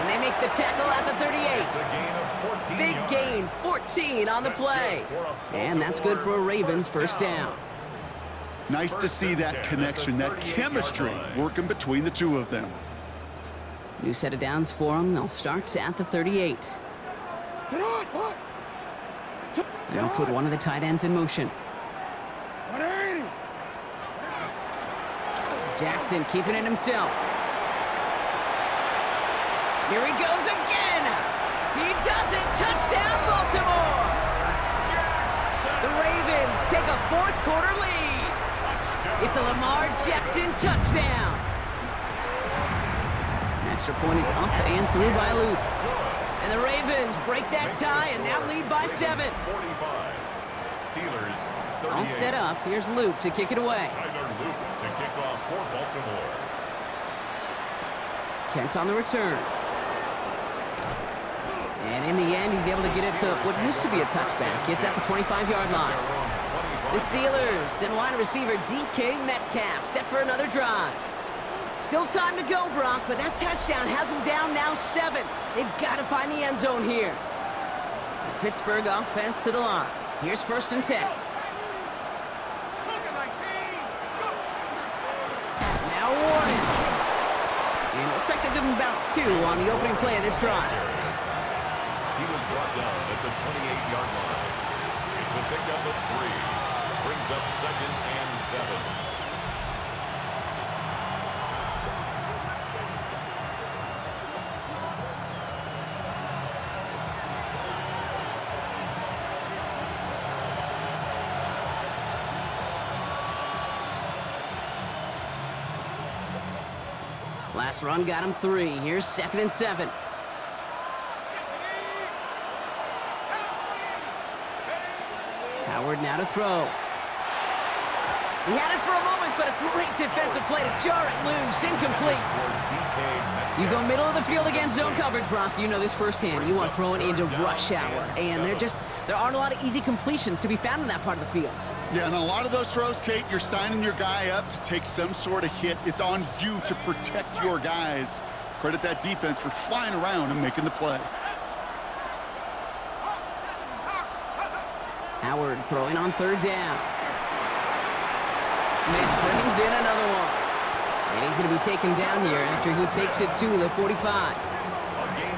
And they make the tackle at the 38. Big gain, 14 on the play. And that's good for a Ravens 1st down. Nice to see that connection, that chemistry working between the two of them. New set of downs for them. They'll start at the 38. They'll put one of the tight ends in motion. Jackson keeping it himself. Here he goes again. He does it. Touchdown, Baltimore. The Ravens take a 4th quarter lead. It's a Lamar Jackson touchdown. An extra point is up and through by Loop. And the Ravens break that tie and now lead by 7. All set up. Here's Loop to kick it away. To kick off for Baltimore. Kent on the return. And in the end, he's able to get it to what used to be a touchback. It's at the 25-yard line. The Steelers and wide receiver DK Metcalf set for another drive. Still time to go, Brock, but that touchdown has them down now 7. They've got to find the end zone here. The Pittsburgh offense to the line. Here's 1st and 10. Now Warren. And it looks like they'll give him about 2 on the opening play of this drive. He was brought down at the 28-yard line. It's a pickup of 3. Brings up 2nd and 7. Last run got him 3. Here's 2nd and 7. Howard now to throw. He had it for a moment, but a great defensive play to jar it loose. Incomplete. You go middle of the field against zone coverage, Brock. You know this firsthand. You want throwing into rush hour. And there aren't a lot of easy completions to be found in that part of the field. Yeah, and a lot of those throws, Kate, you're signing your guy up to take some sort of hit. It's on you to protect your guys. Credit that defense for flying around and making the play. Howard throwing on 3rd down. Smith brings in another one. And he's going to be taken down here after he takes it to the 45.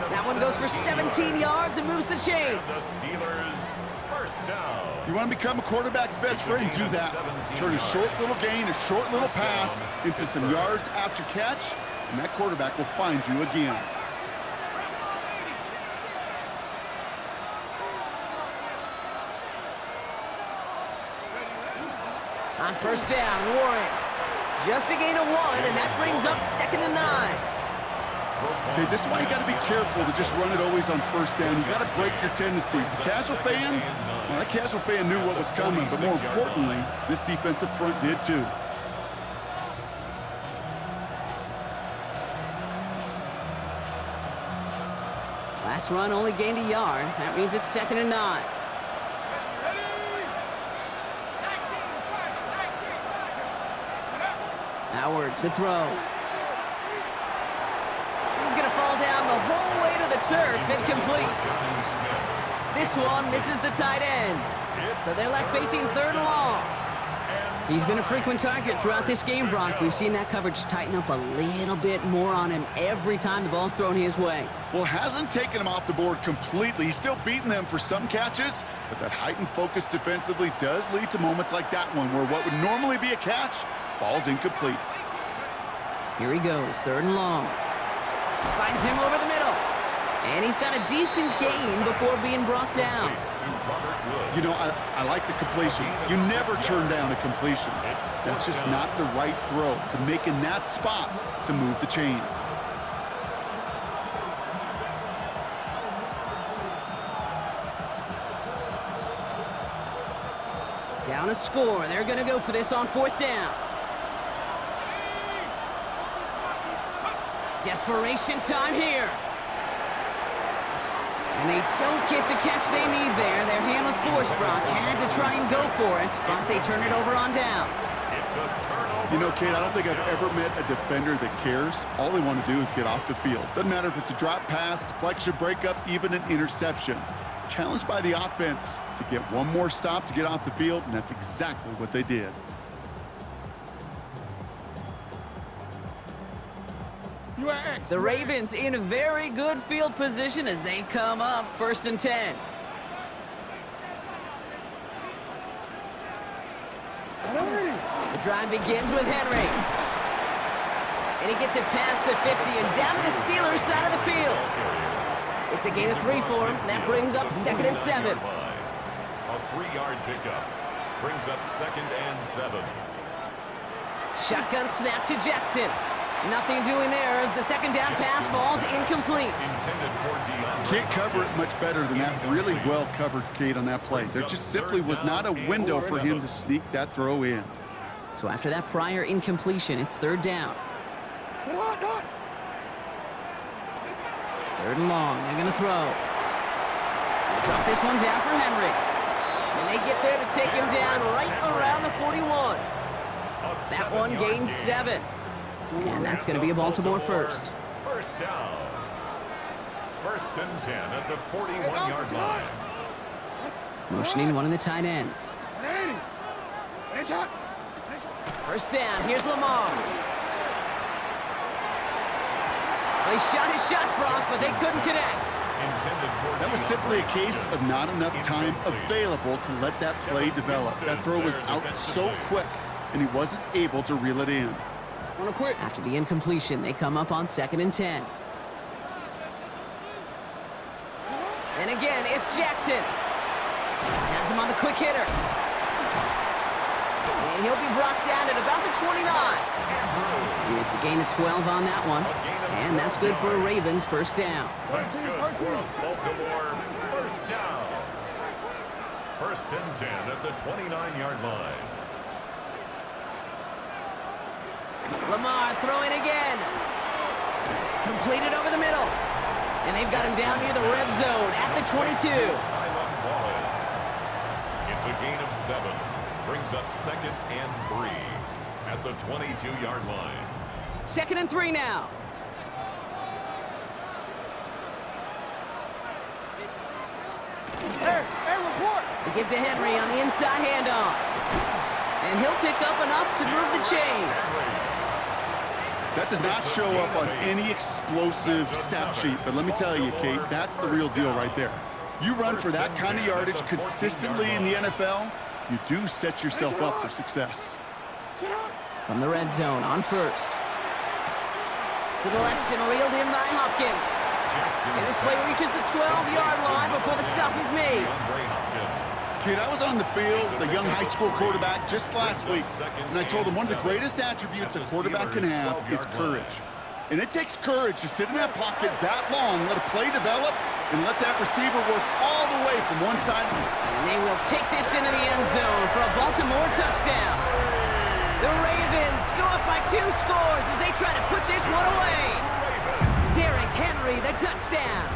That one goes for 17 yards and moves the chains. The Steelers first down. You want to become a quarterback's best friend, do that. Turn a short little gain, a short little pass into some yards after catch, and that quarterback will find you again. On 1st down, Warren. Just a gain of 1, and that brings up 2nd and 9. Okay, this is why you got to be careful to just run it always on 1st down. You got to break your tendencies. The casual fan, well, that casual fan knew what was coming, but more importantly, this defensive front did too. Last run only gained a yard. That means it's 2nd and 9. Howard to throw. This is going to fall down the whole way to the turf. Incomplete. This one misses the tight end. So they're left facing 3rd and long. He's been a frequent target throughout this game, Brock. We've seen that coverage tighten up a little bit more on him every time the ball's thrown his way. Well, hasn't taken him off the board completely. He's still beating them for some catches, but that heightened focus defensively does lead to moments like that one where what would normally be a catch falls incomplete. Here he goes, 3rd and long. Finds him over the middle. And he's got a decent gain before being brought down. You know, I like the completion. You never turn down a completion. That's just not the right throw to make in that spot to move the chains. Down a score. They're going to go for this on 4th down. Desperation time here. And they don't get the catch they need there. Their hand was forced, Brock. Had to try and go for it, but they turn it over on downs. It's a turnover. You know, Kate, I don't think I've ever met a defender that cares. All they want to do is get off the field. Doesn't matter if it's a drop pass, deflection, breakup, even an interception. Challenged by the offense to get one more stop to get off the field, and that's exactly what they did. The Ravens in a very good field position as they come up 1st and 10. The drive begins with Henry. And he gets it past the 50 and down to the Steelers' side of the field. It's a gain of 3 for him. That brings up 2nd and 7. A 3-yard pickup brings up 2nd and 7. Shotgun snap to Jackson. Nothing doing there as the 2nd down pass falls incomplete. Can't cover it much better than that. Really well covered, Kate, on that play. There just simply was not a window for him to sneak that throw in. So after that prior incompletion, it's 3rd down. 3rd and long. They're going to throw. Drop this one down for Henry. And they get there to take him down right around the 41. That one gains 7. And that's going to be a Baltimore first. First down. 1st and 10 at the 41-yard line. Motioning one of the tight ends. 1st down. Here's Lamar. They shot his shot, Brock, but they couldn't connect. That was simply a case of not enough time available to let that play develop. That throw was out so quick, and he wasn't able to reel it in. After the incompletion, they come up on 2nd and 10. And again, it's Jackson. Has him on the quick hitter. And he'll be brought down at about the 29. It's a gain of 12 on that one. And that's good for a Ravens first down. That's good for a Baltimore first down. First and 10 at the 29-yard line. Lamar throwing again. Completed over the middle. And they've got him down near the red zone at the 22. It's a gain of 7. Brings up second and 3 at the 22-yard line. Second and 3 now. Hey, report. They give to Henry on the inside handoff. And he'll pick up enough to move the chains. That does not show up on any explosive stat sheet, but let me tell you, Kate, that's the real deal right there. You run for that kind of yardage consistently in the NFL, you do set yourself up for success. From the red zone on first. To the left and reeled in by Hopkins. And this play reaches the 12-yard line before the stop is made. Kid, I was on the field, the young high school quarterback, just last week, and I told him one of the greatest attributes a quarterback can have is courage. And it takes courage to sit in that pocket that long, let a play develop, and let that receiver work all the way from one side. And they will take this into the end zone for a Baltimore touchdown. The Ravens go up by 2 scores as they try to put this one away. Derrick Henry, the touchdown.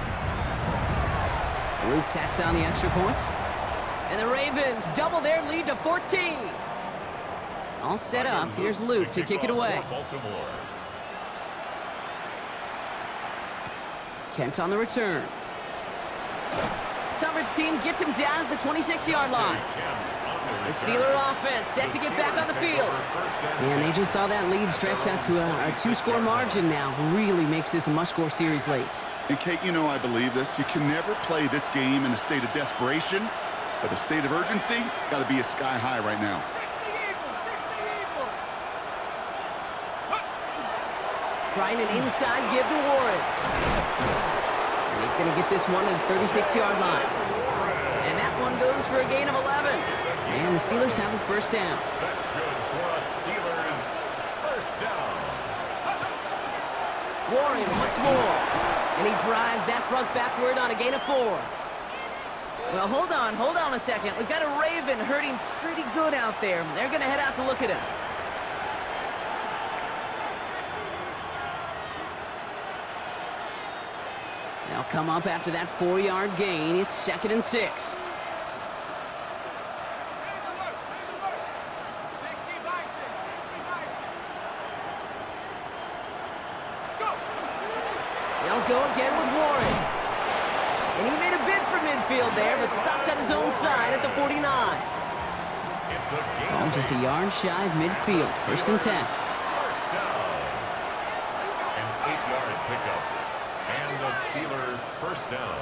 Luke tacks on the extra point. And the Ravens double their lead to 14. All set up. Here's Luke to kick it away. Kent on the return. Coverage team gets him down at the 26-yard line. The Steeler offense set to get back on the field. And they just saw that lead stretch out to a 2-score margin now. Really makes this a must-score series late. And Kate, you know I believe this. You can never play this game in a state of desperation, but a state of urgency got to be a sky high right now. 60 Eagles. Trying an inside give to Warren. And he's going to get this one to the 36-yard line. And that one goes for a gain of 11. And the Steelers have a first down. That's good for a Steelers first down. Warren once more. And he drives that front backward on a gain of 4. Well, hold on a second. We've got a Raven hurting pretty good out there. They're going to head out to look at him. They'll come up after that 4-yard gain. It's second and 6. 60 by 6. 60 by 6. Go. They'll go again with Warren. And he made a bid for midfield there, but stopped on his own side at the 49. It's a gain. Oh, just a yard shy of midfield. First and 10. First down. An 8-yard pickup. And the Steeler first down.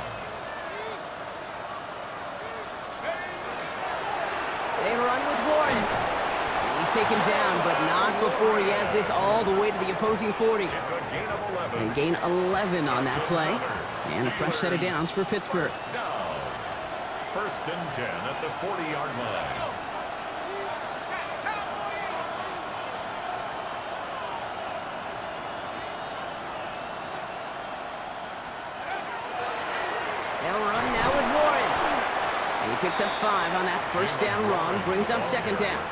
They run with Warren. And he's taken down, but not before he has this all the way to the opposing 40. It's a gain of 11. They gain 11 on that play. And a fresh set of downs for Pittsburgh. Down. First and 10 at the 40-yard line. They'll run now with Warren. And he picks up 5 on that first down run, brings up second down.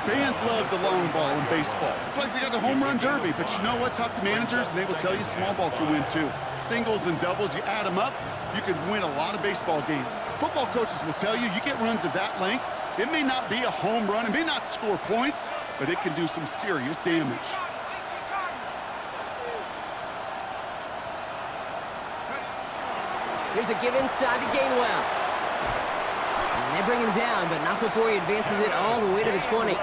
Fans love the long ball in baseball. It's like they got the home run derby, but you know what? Talk to managers, and they will tell you small ball can win too. Singles and doubles, you add them up, you can win a lot of baseball games. Football coaches will tell you get runs of that length. It may not be a home run, it may not score points, but it can do some serious damage. Here's a give inside to Gainwell. And they bring him down, but not before he advances it all the way to the 20.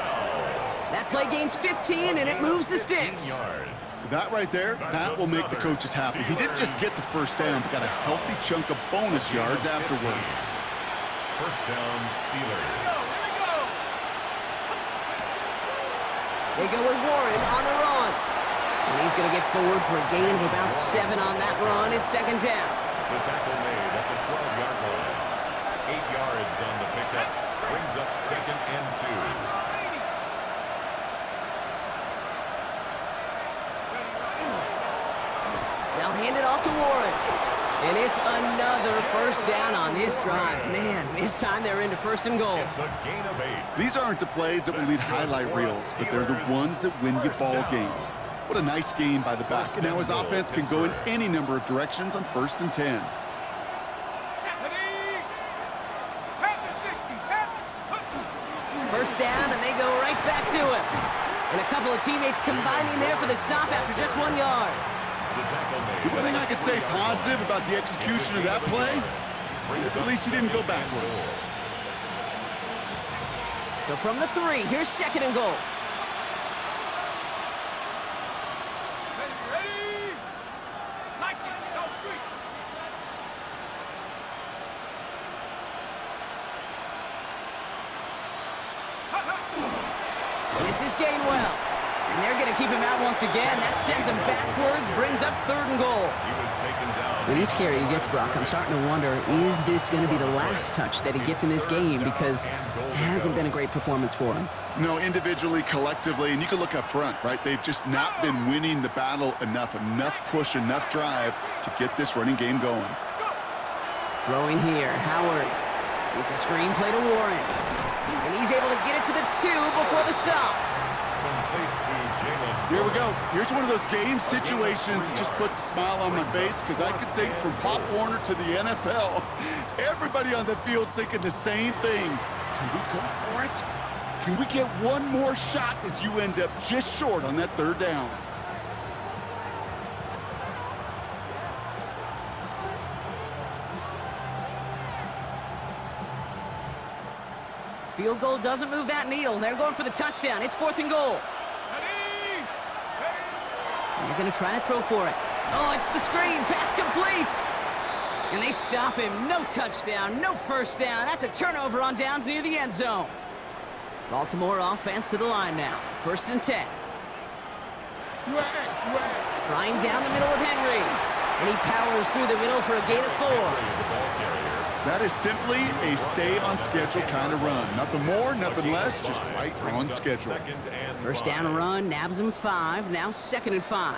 That play gains 15, and it moves the sticks. That right there, that will make the coaches happy. He didn't just get the first down, he got a healthy chunk of bonus yards afterwards. First down, Steelers. They go with Warren on the run. And he's going to get forward for a gain of about 7 on that run. It's second down. The tackle made at the 12-yard line. 8 yards on the pickup. Brings up second and 2. on this drive. Man, this time they're into 1st and goal. It's a gain of 8. These aren't the plays that will lead highlight reels, but they're the ones that win you ball games. What a nice game by the back. And now his offense can go in any number of directions on 1st and 10. First down, and they go right back to him. And a couple of teammates combining there for the stop after just 1 yard. The one thing I could say positive about the execution of that play is at least he didn't go backwards. So from the 3, here's 2nd and goal. Ready? Like it. Go street. This is Gainwell. And they're going to keep him out once again. That sends him backwards, brings up 3rd and goal. He was taken down. With each carry he gets, Brock, I'm starting to wonder, is this going to be the last touch that he gets in this game? Because it hasn't been a great performance for him. No, individually, collectively, and you can look up front, right? They've just not been winning the battle enough push, enough drive to get this running game going. Throwing here, Howard. It's a screen play to Warren. And he's able to get it to the 2 before the stop. Complete to Jalen. Here we go. Here's one of those game situations that just puts a smile on my face because I could think from Pop Warner to the NFL, everybody on the field's thinking the same thing. Can we go for it? Can we get one more shot as you end up just short on that 3rd down? Field goal doesn't move that needle. They're going for the touchdown. It's 4th and goal. They're going to try to throw for it. Oh, it's the screen. Pass complete. And they stop him. No touchdown, no first down. That's a turnover on downs near the end zone. Baltimore offense to the line now. 1st and 10. Trying down the middle with Henry. And he powers through the middle for a gain of 4. That is simply a stay-on-schedule kind of run. Nothing more, nothing less, just right on schedule. 1st down run, nabs him 5. Now 2nd and 5.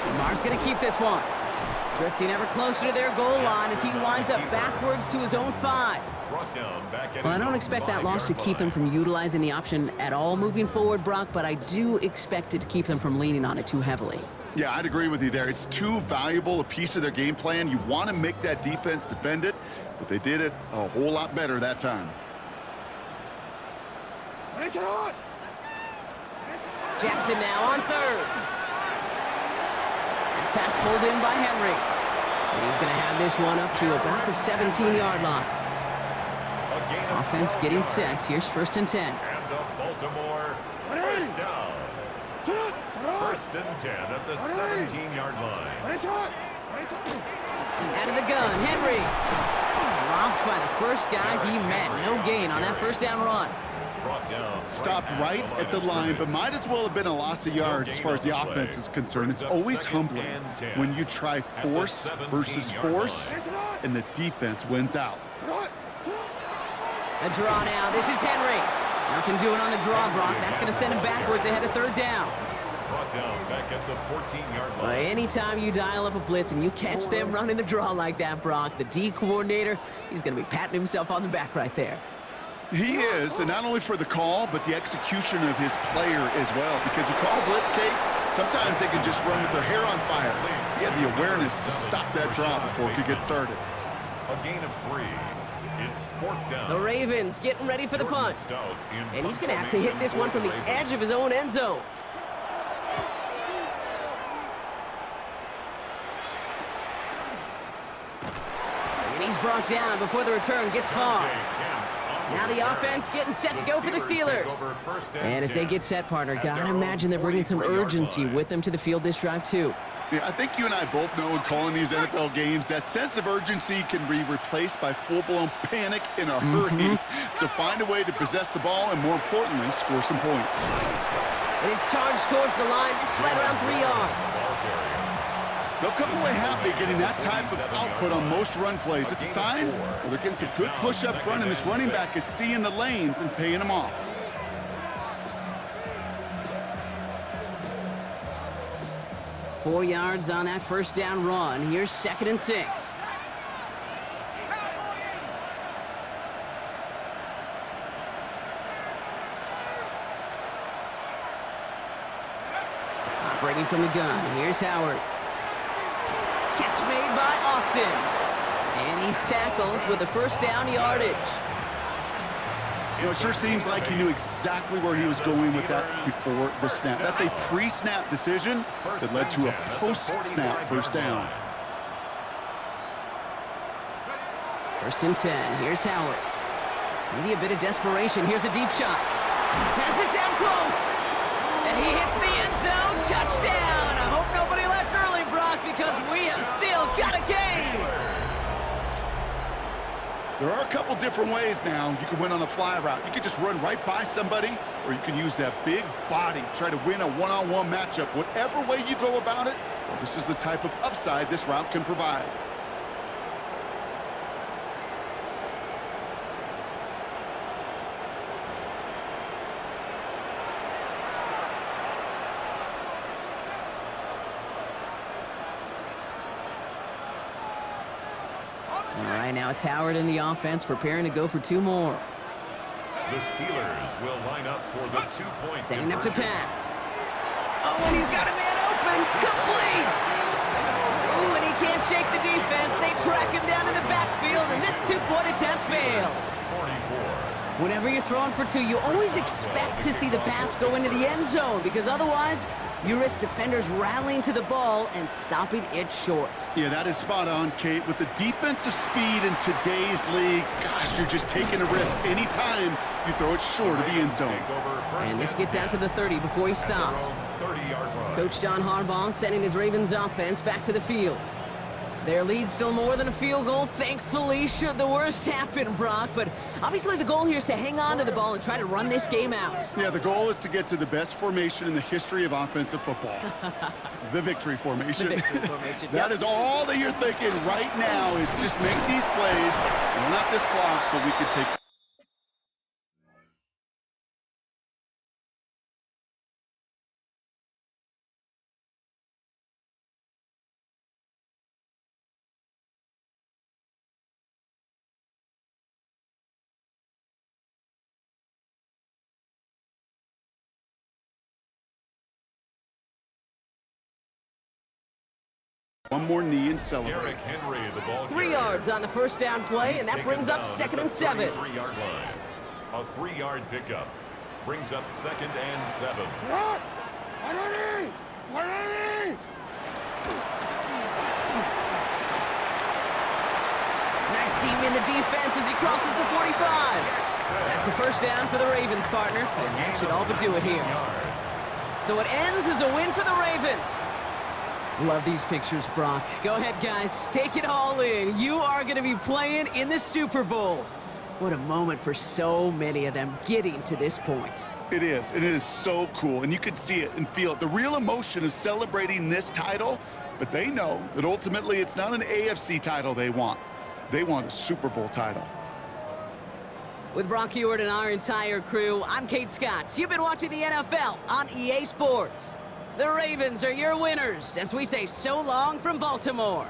Lamar's going to keep this one. Drifting ever closer to their goal line as he winds up backwards to his own 5. Well, I don't expect that loss to keep them from utilizing the option at all moving forward, Brock, but I do expect it to keep them from leaning on it too heavily. Yeah, I'd agree with you there. It's too valuable a piece of their game plan. You want to make that defense defend it, but they did it a whole lot better that time. Jackson now on 3rd. Pass pulled in by Henry. And he's going to have this one up to about the 17-yard line. Offense getting set. Here's 1st and 10. And the Baltimore first down. 1st and 10 at the 17-yard line. Out of the gun, Henry. Dropped by the first guy he met. No gain on that 1st down run. Stopped right at the line, but might as well have been a loss of yards as far as the offense is concerned. It's always humbling when you try force versus force, and the defense wins out. A draw now. This is Henry. Nothing doing on the draw, Brock. That's going to send him backwards ahead of 3rd down. Brought down back at the 14-yard line. Anytime you dial up a blitz and you catch them running the draw like that, Brock, the D coordinator, he's going to be patting himself on the back right there. He is, and not only for the call, but the execution of his player as well. Because you call blitz, Kate, sometimes they can just run with their hair on fire. He had the awareness to stop that draw before it could get started. A gain of 3. It's 4th down. The Ravens getting ready for the punt. And he's going to have to hit this one from the edge of his own end zone. And he's brought down before the return gets far. Now the offense getting set to go for the Steelers. And as they get set, partner, gotta imagine they're bringing some urgency with them to the field this drive, too. Yeah, I think you and I both know in calling these NFL games, that sense of urgency can be replaced by full-blown panic in a hurry. So find a way to possess the ball and, more importantly, score some points. It is charged towards the line. That's right around 3 yards. They'll come away happy getting that type of output on most run plays. It's a sign where they're getting some good push up front, and this running back is seeing the lanes and paying them off. .4 yards on that 1st down run. Here's 2nd and 6. Brady from the gun. Here's Howard. Catch made by Austin. And he's tackled with the first down yardage. You know, it sure seems like he knew exactly where he was going with that before the snap. That's a pre-snap decision that led to a post-snap first down. 1st and 10. Here's Howard. Maybe a bit of desperation. Here's a deep shot. Has it down close. And he hits the end zone. Touchdown. I hope nobody left early, Brock, because we have still got a game. There are a couple different ways now. You can win on a fly route. You can just run right by somebody, or you can use that big body, try to win a one-on-one matchup. Whatever way you go about it, well, this is the type of upside this route can provide. All right, now it's Howard in the offense, preparing to go for 2 more. The Steelers will line up for the 2-point Setting up to conversion. pass. Oh, and he's got a man open. Complete. Oh, and he can't shake the defense. They track him down in the backfield, and this 2-point attempt fails. 44. Whenever you're throwing for 2, you always expect to see the pass go into the end zone, because otherwise you risk defenders rallying to the ball and stopping it short. Yeah, that is spot on, Kate. With the defensive speed in today's league, gosh, you're just taking a risk anytime you throw it short of the end zone. And this gets out to the 30 before he stopped. 30-yard run. Coach John Harbaugh sending his Ravens offense back to the field. Their lead still more than a field goal, thankfully, should the worst happen, Brock. But obviously the goal here is to hang on to the ball and try to run this game out. Yeah, the goal is to get to the best formation in the history of offensive football. The victory formation. The victory formation. That is all that you're thinking right now, is just make these plays, run out this clock so we can take... One more knee and celebrate. Derrick Henry, the ball 3 carrier. yards on the first down play, and that brings up 2nd and 7. 3-yard line. A 3-yard pickup brings up 2nd and 7. Nice seam in the defense as he crosses the 45. That's a first down for the Ravens, partner, and that should all but do it here. So it ends as a win for the Ravens. Love these pictures, Brock. Go ahead, guys. Take it all in. You are going to be playing in the Super Bowl. What a moment for so many of them getting to this point. It is, and it is so cool, and you can see it and feel it. The real emotion of celebrating this title, but they know that ultimately it's not an AFC title they want. They want a Super Bowl title. With Brock Ewart and our entire crew, I'm Kate Scott. You've been watching the NFL on EA Sports. The Ravens are your winners as we say so long from Baltimore.